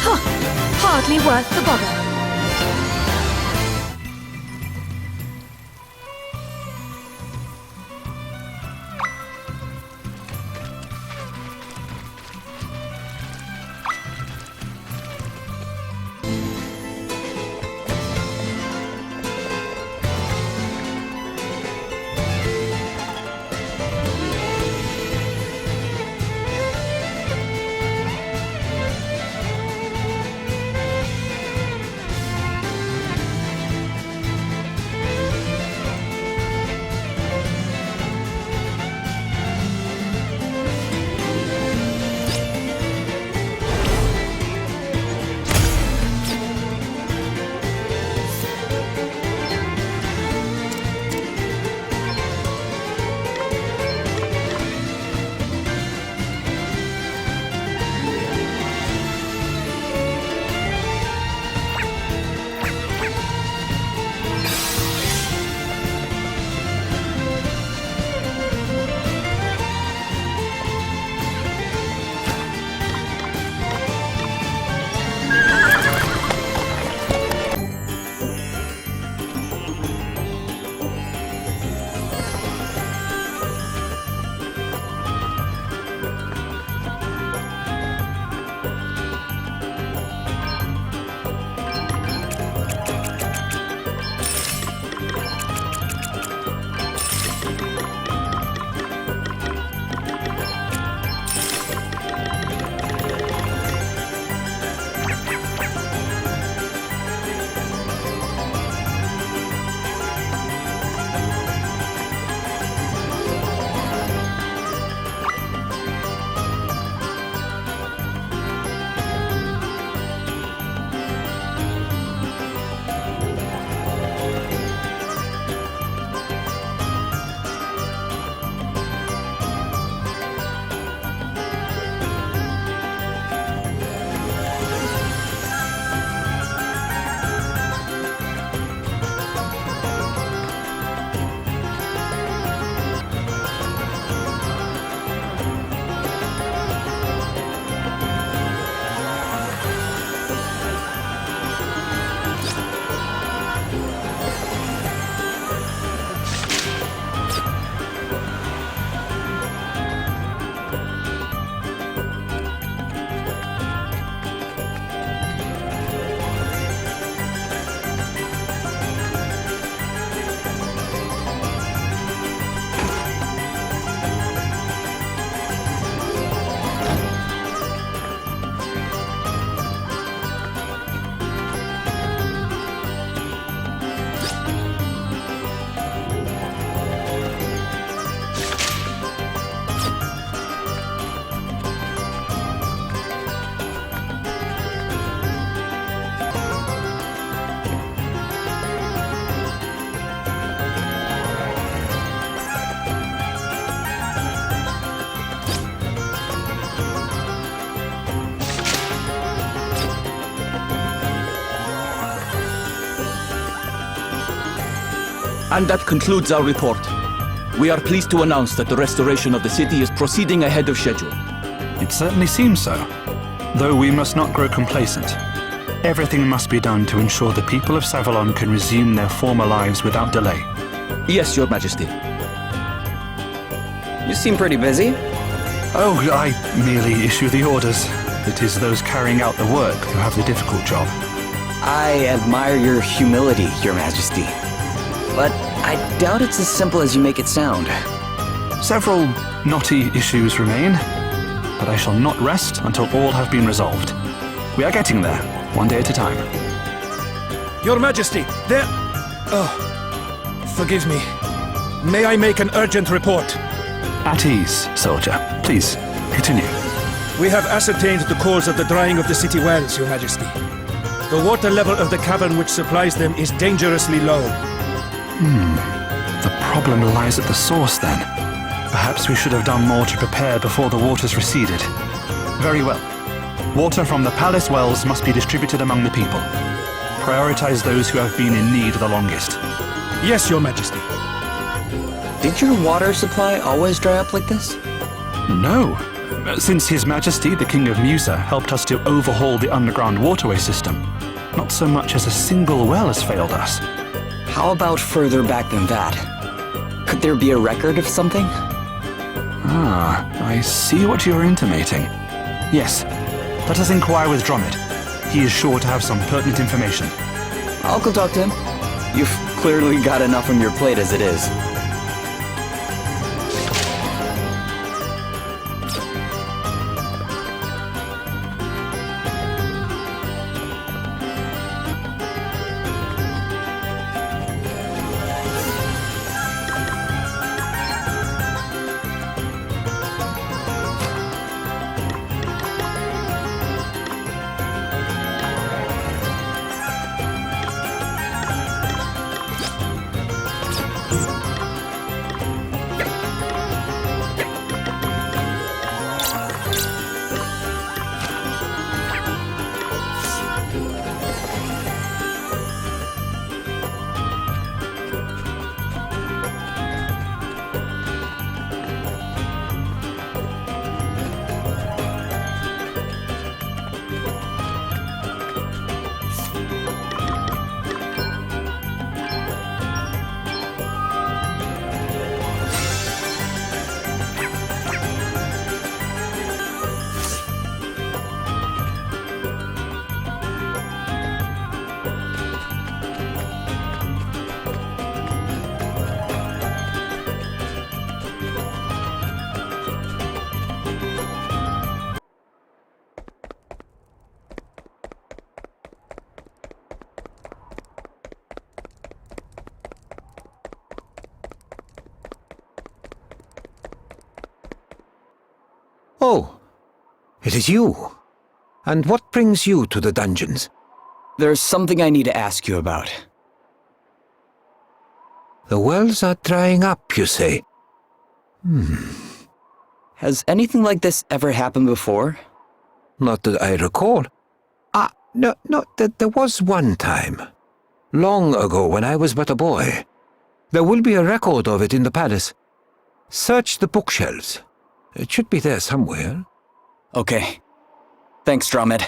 Huh. Hardly worth the bother. And that concludes our report. We are pleased to announce that the restoration of the city is proceeding ahead of schedule. It certainly seems so. Though we must not grow complacent. Everything must be done to ensure the people of Savalon can resume their former lives without delay. Yes, Your Majesty. You seem pretty busy. Oh, I merely issue the orders. It is those carrying out the work who have the difficult job. I admire your humility, Your Majesty. But I doubt it's as simple as you make it sound. Several knotty issues remain, but I shall not rest until all have been resolved. We are getting there, one day at a time. Your Majesty, there... Oh, forgive me. May I make an urgent report? At ease, soldier. Please, continue. We have ascertained the cause of the drying of the city wells, Your Majesty. The water level of the cavern which supplies them is dangerously low. The problem lies at the source, then. Perhaps we should have done more to prepare before the waters receded. Very well. Water from the palace wells must be distributed among the people. Prioritize those who have been in need the longest. Yes, Your Majesty. Did your water supply always dry up like this? No. Since His Majesty, the King of Musa, helped us to overhaul the underground waterway system, not so much as a single well has failed us. How about further back than that? Could there be a record of something? Ah, I see what you're intimating. Yes, let us inquire with Dromid. He is sure to have some pertinent information. I'll go talk to him. You've clearly got enough on your plate as it is. Oh, it is you. And what brings you to the dungeons? There's something I need to ask you about. The wells are drying up, you say? Has anything like this ever happened before? Not that I recall. No, there was one time. Long ago, when I was but a boy. There will be a record of it in the palace. Search the bookshelves. It should be there somewhere. Okay. Thanks, Dromid.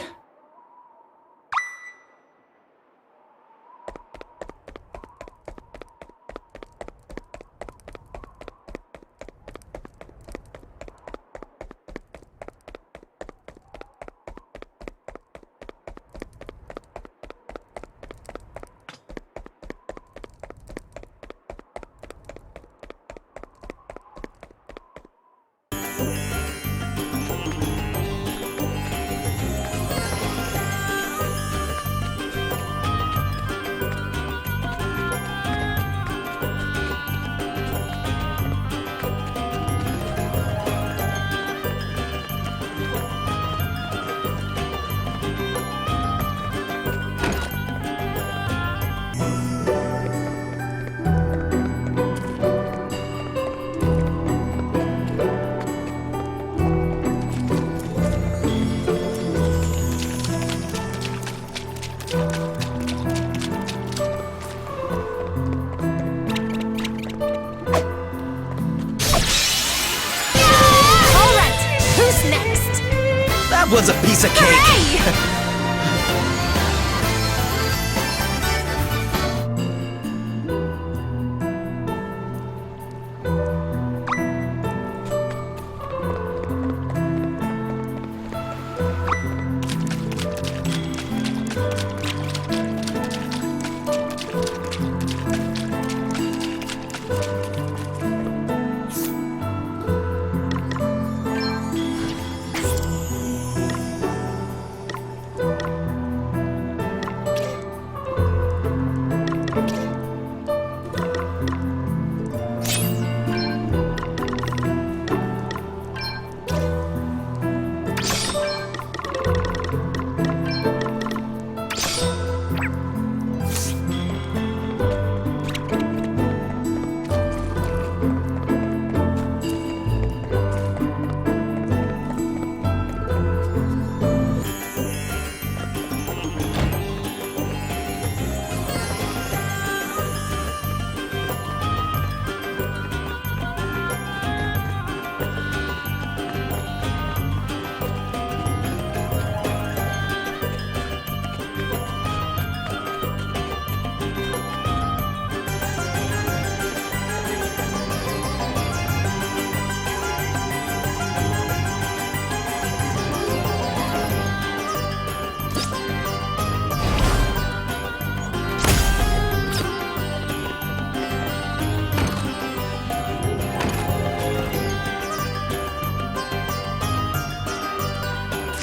That was a piece of cake!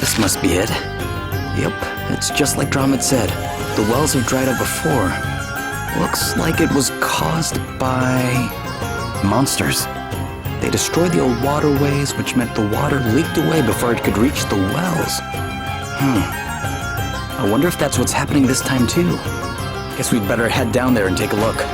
This must be it. Yep, it's just like Drum had said. The wells have dried up before. Looks like it was caused by monsters. They destroyed the old waterways, which meant the water leaked away before it could reach the wells. I wonder if that's what's happening this time too. Guess we'd better head down there and take a look.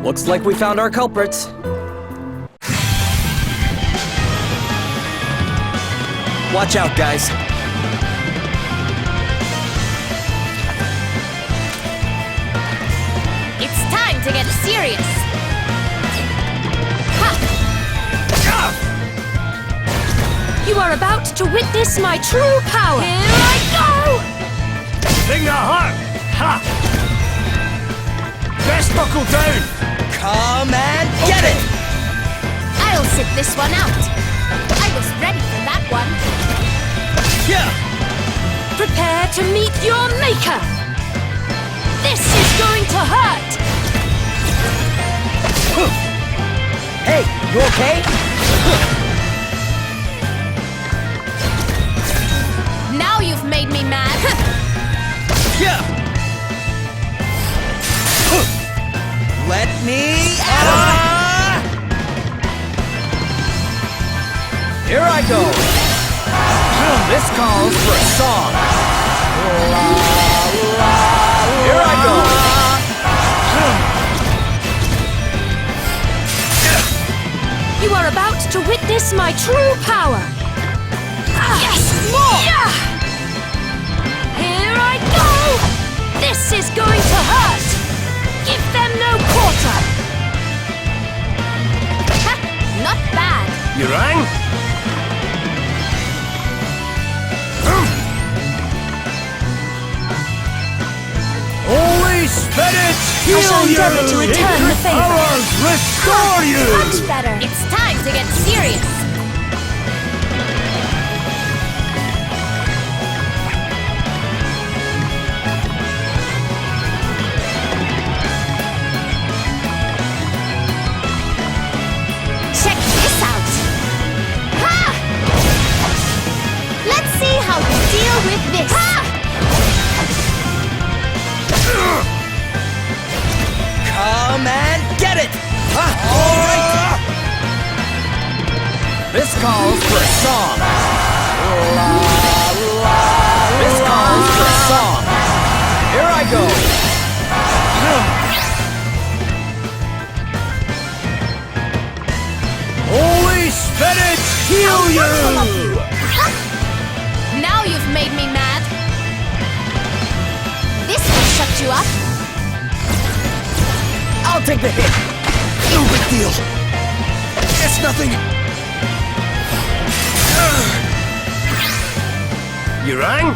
Looks like we found our culprits. Watch out, guys. It's time to get serious. Ha! You are about to witness my true power. Here I go! Finger hot! Ha! Best buckle down! Come and get it! I'll sit this one out. I was ready for that one. Yeah! Prepare to meet your maker. This is going to hurt. Hey, you okay? Now you've made me mad. Yeah! Let me out! Here I go. This calls for a song. Here I go. You are about to witness my true power. Yes, more! Here I go! This is going to hurt! Give them no quarter! Ha! Not bad! You rang? Holy Spirit, heal I shall you! endeavor to return the favor. Powers, restore you! Much better! It's time to get serious! Check this out! Ha! Let's see how you deal with this! Ha! Come and get it! All right! This calls for a song. This calls for a song. Here I go. Holy Spirit, heal you! Now you've made me mad. This will shut you up. I'll take the hit. No big deal. It's nothing. You rang?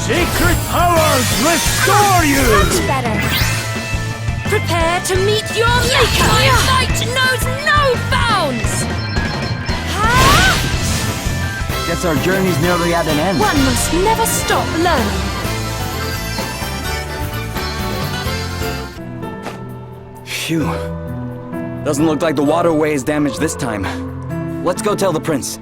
Sacred powers, restore you! Much better. Prepare to meet your maker! My fight knows no bounds! Guess our journey's nearly at an end. One must never stop learning. Phew. Doesn't look like the waterway is damaged this time. Let's go tell the prince.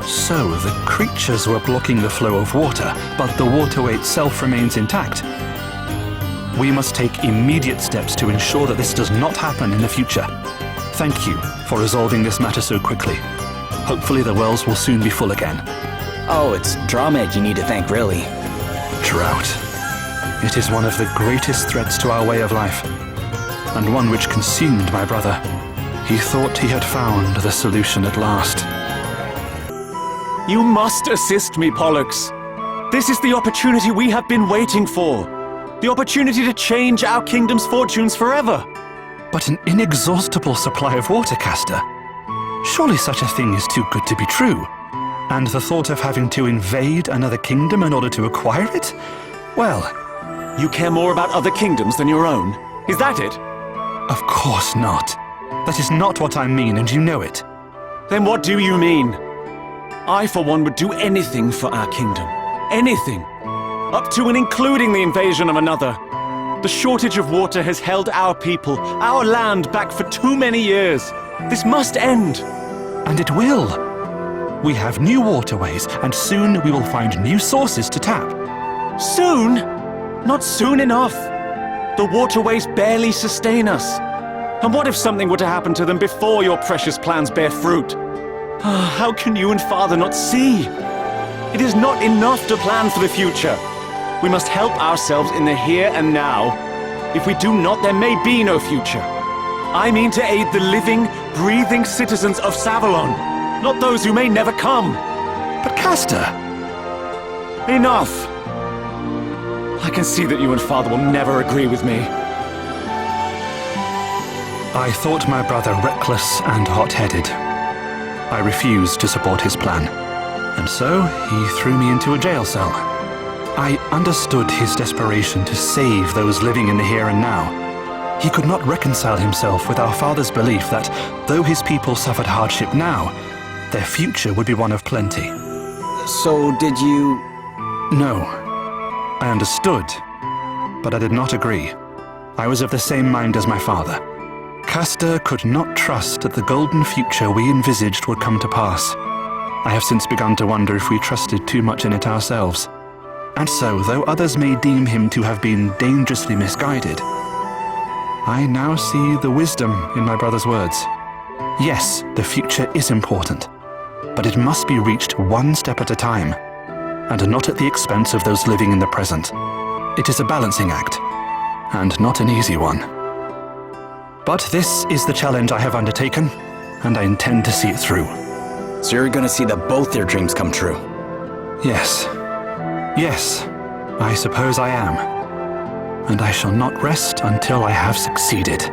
So, the creatures were blocking the flow of water, but the waterway itself remains intact. We must take immediate steps to ensure that this does not happen in the future. Thank you for resolving this matter so quickly. Hopefully the wells will soon be full again. Oh, it's Dramed you need to thank, really. Drought. It is one of the greatest threats to our way of life, and one which consumed my brother. He thought he had found the solution at last. You must assist me, Pollux. This is the opportunity we have been waiting for. The opportunity to change our kingdom's fortunes forever. But an inexhaustible supply of water, Castor. Surely such a thing is too good to be true. And the thought of having to invade another kingdom in order to acquire it? Well... You care more about other kingdoms than your own? Is that it? Of course not. That is not what I mean, and you know it. Then what do you mean? I, for one, would do anything for our kingdom. Anything. Up to and including the invasion of another. The shortage of water has held our people, our land, back for too many years. This must end. And it will. We have new waterways, and soon we will find new sources to tap. Soon? Not soon enough. The waterways barely sustain us. And what if something were to happen to them before your precious plans bear fruit? How can you and Father not see? It is not enough to plan for the future. We must help ourselves in the here and now. If we do not, there may be no future. I mean to aid the living, breathing citizens of Savalon, not those who may never come. But Castor... Enough! I can see that you and Father will never agree with me. I thought my brother reckless and hot-headed. I refused to support his plan, and so he threw me into a jail cell. I understood his desperation to save those living in the here and now. He could not reconcile himself with our father's belief that, though his people suffered hardship now, their future would be one of plenty. So did you... No. I understood, but I did not agree. I was of the same mind as my father. Castor could not trust that the golden future we envisaged would come to pass. I have since begun to wonder if we trusted too much in it ourselves. And so, though others may deem him to have been dangerously misguided, I now see the wisdom in my brother's words. Yes, the future is important, but it must be reached one step at a time, and not at the expense of those living in the present. It is a balancing act, and not an easy one. But this is the challenge I have undertaken, and I intend to see it through. So you're gonna see that both their dreams come true? Yes. Yes, I suppose I am. And I shall not rest until I have succeeded.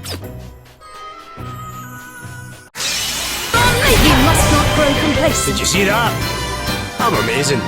You must not grow complacent. Did you see that? I'm amazing.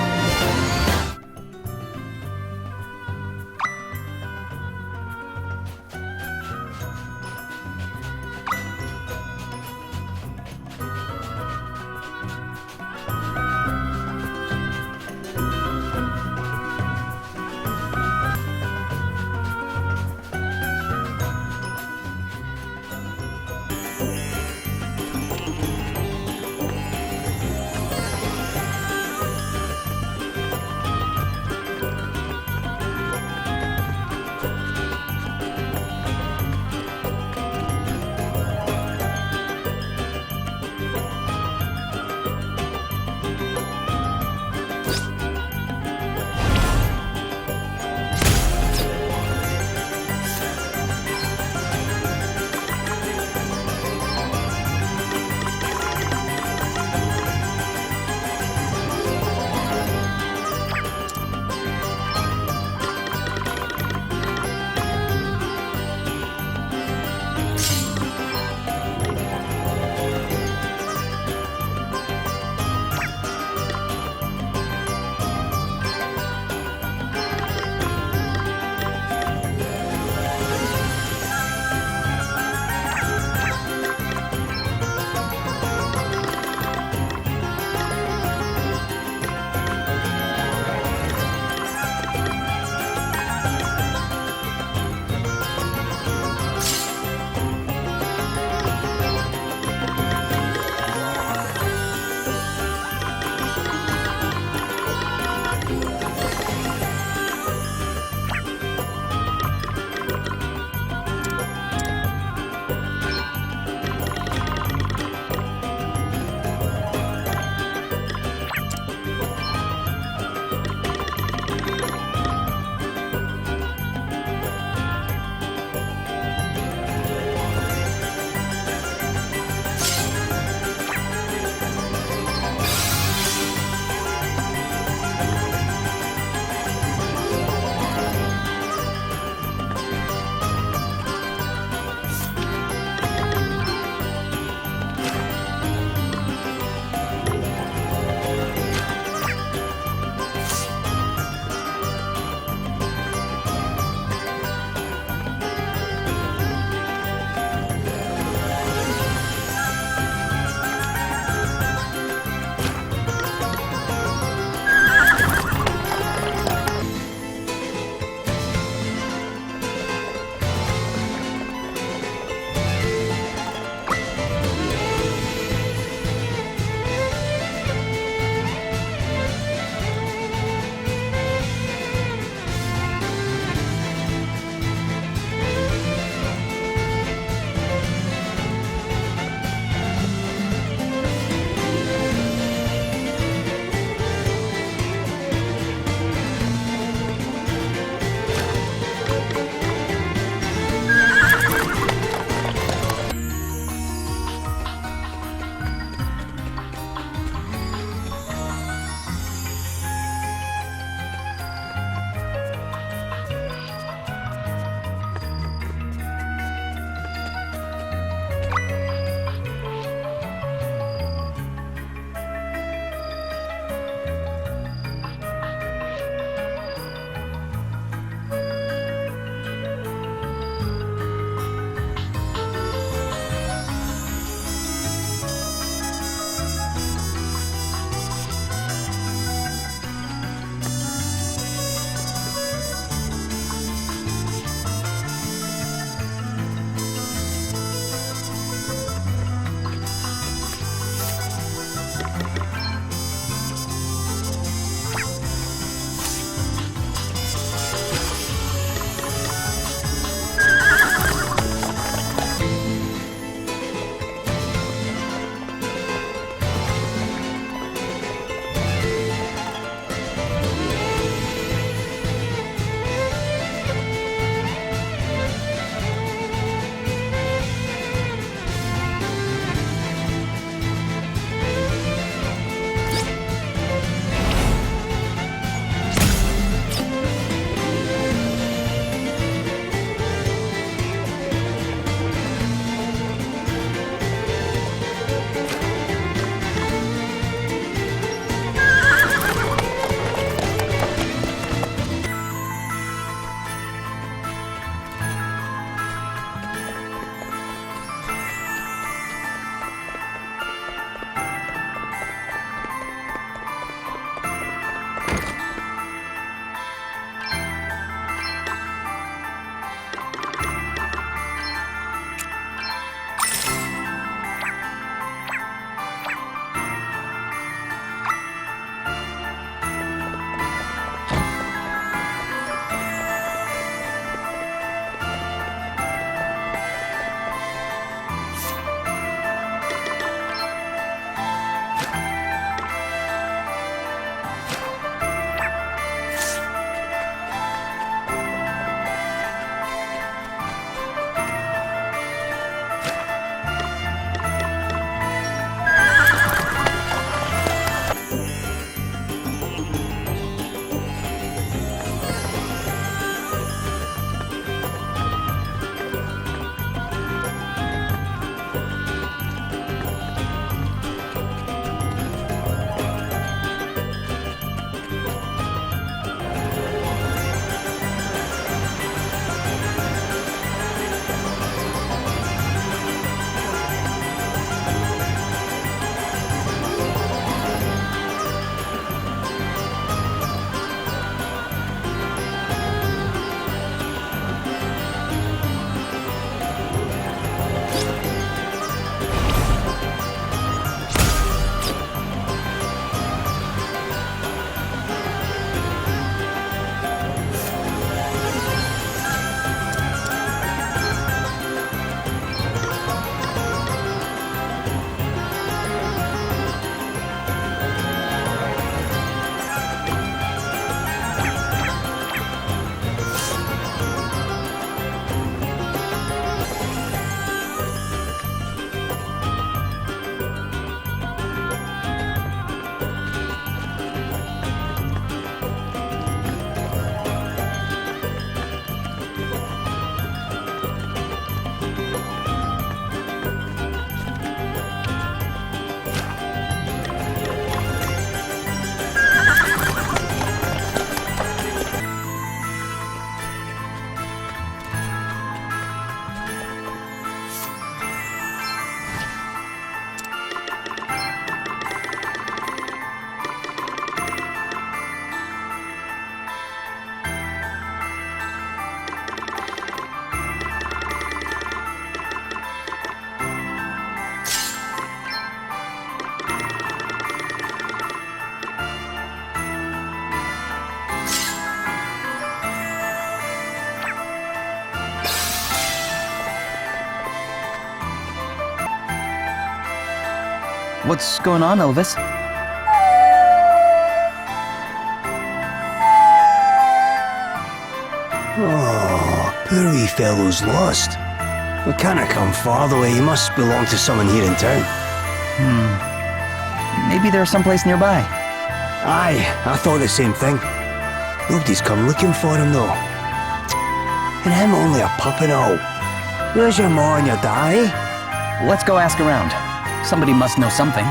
What's going on, Elvis? Oh, poor wee fellow's lost. We can't have come far the way. He must belong to someone here in town. Maybe there's someplace nearby. Aye, I thought the same thing. Nobody's come looking for him though. And him only a pup and all. Where's your ma and your daddy? Let's go ask around. Somebody must know something.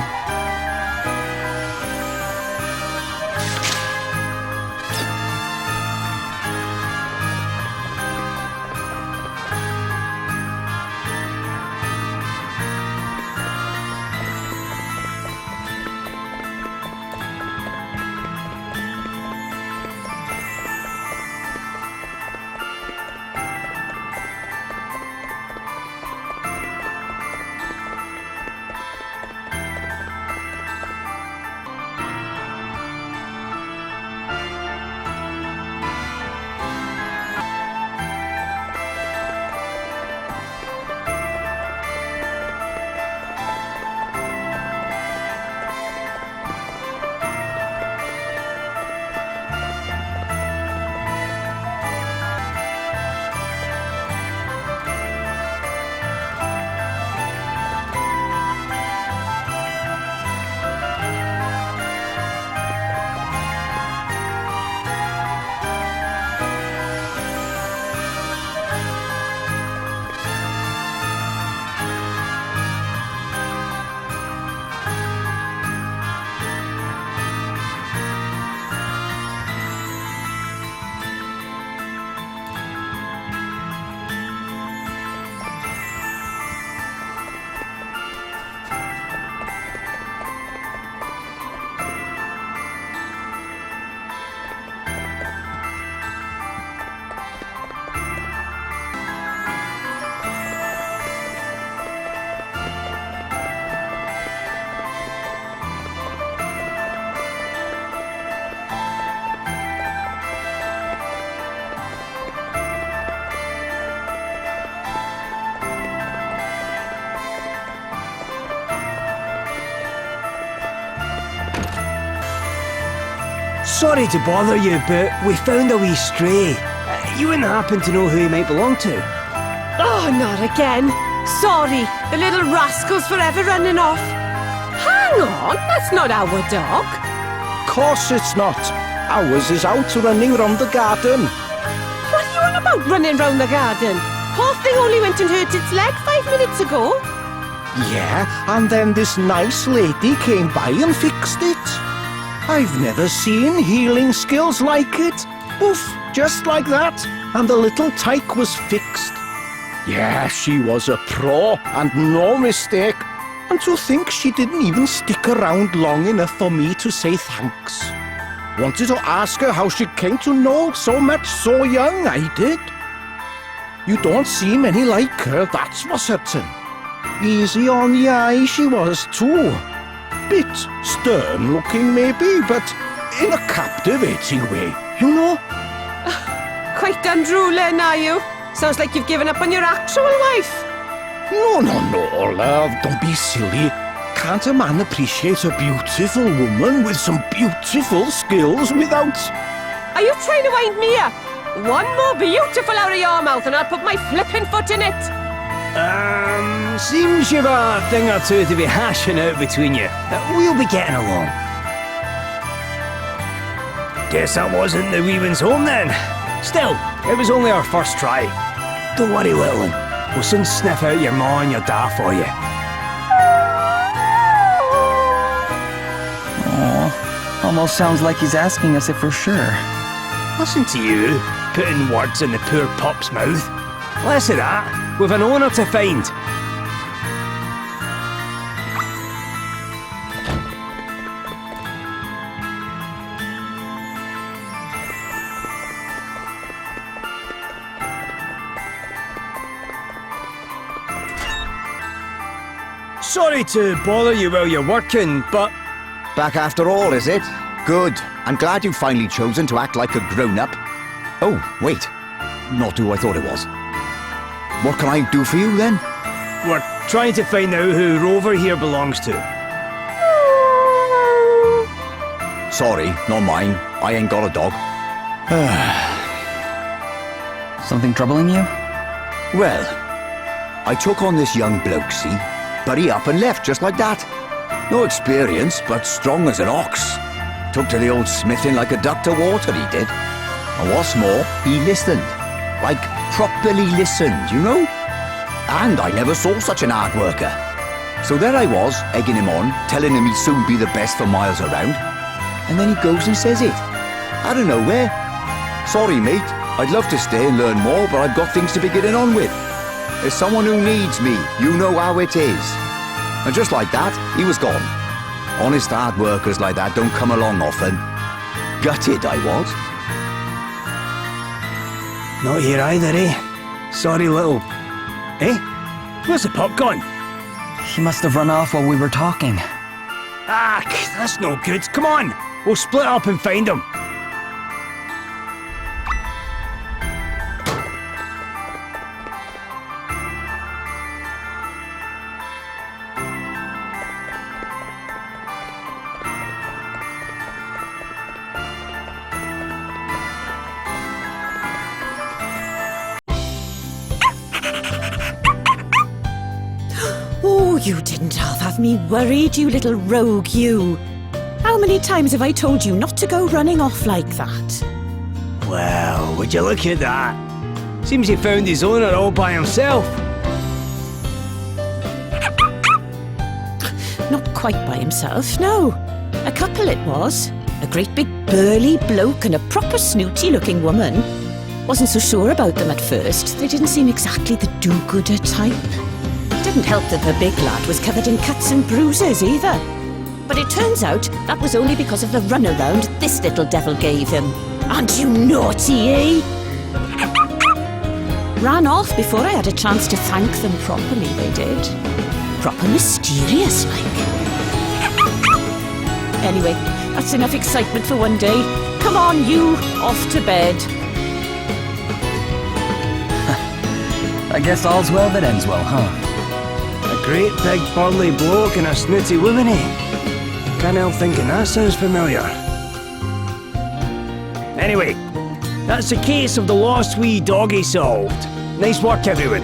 Sorry to bother you, but we found a wee stray. You wouldn't happen to know who he might belong to? Oh, not again. Sorry, the little rascal's forever running off. Hang on, that's not our dog. Course it's not. Ours is out running round the garden. What are you on about running round the garden? Poor thing only went and hurt its leg 5 minutes ago. Yeah, and then this nice lady came by and fixed it. I've never seen healing skills like it. Poof, just like that, and the little tyke was fixed. Yeah, she was a pro, and no mistake. And to think she didn't even stick around long enough for me to say thanks. Wanted to ask her how she came to know so much so young, I did. You don't see many like her, that's for certain. Easy on the eye she was too. Bit stern-looking maybe, but in a captivating way, you know? Quite done drooling, are you? Sounds like you've given up on your actual wife. No, love, don't be silly. Can't a man appreciate a beautiful woman with some beautiful skills without... Are you trying to wind me up? One more beautiful out of your mouth and I'll put my flipping foot in it. Seems you've a thing or two to be hashing out between you. We'll be getting along. Guess that wasn't the wee one's home then. Still, it was only our first try. Don't worry, little one. We'll soon sniff out your ma and your da for you. Aw, almost sounds like he's asking us if we're sure. Listen to you, putting words in the poor pup's mouth. Less of that. We've an owner to find. Sorry to bother you while you're working, but... Back after all, is it? Good. I'm glad you've finally chosen to act like a grown-up. Oh, wait. Not who I thought it was. What can I do for you, then? We're trying to find out who Rover here belongs to. Sorry, not mine. I ain't got a dog. Something troubling you? Well, I took on this young bloke, see? But he up and left just like that. No experience, but strong as an ox. Took to the old smithing like a duck to water, he did. And what's more, he listened. Like, properly listened, you know? And I never saw such an hard worker. So there I was, egging him on, telling him he'd soon be the best for miles around. And then he goes and says it. Out of nowhere. Sorry, mate. I'd love to stay and learn more, but I've got things to be getting on with. There's someone who needs me. You know how it is. And just like that, he was gone. Honest hard workers like that don't come along often. Gutted I was. Not here either, eh? Sorry, little. Eh? Where's the pup gone? He must have run off while we were talking. Ah, that's no good. Come on! We'll split up and find him. Oh, you didn't half have me worried, you little rogue, you. How many times have I told you not to go running off like that? Well, would you look at that? Seems he found his owner all by himself. Not quite by himself, no. A couple it was. A great big burly bloke and a proper snooty-looking woman. Wasn't so sure about them at first. They didn't seem exactly the do-gooder type. Didn't help that the big lad was covered in cuts and bruises either. But it turns out that was only because of the runaround this little devil gave him. Aren't you naughty, eh? Ran off before I had a chance to thank them properly, they did. Proper mysterious, like. Anyway, that's enough excitement for one day. Come on, you, off to bed. I guess all's well that ends well, huh? A great big burly bloke and a snooty woman, eh? Can't help thinking that sounds familiar. Anyway, that's the case of the lost wee doggy solved. Nice work, everyone.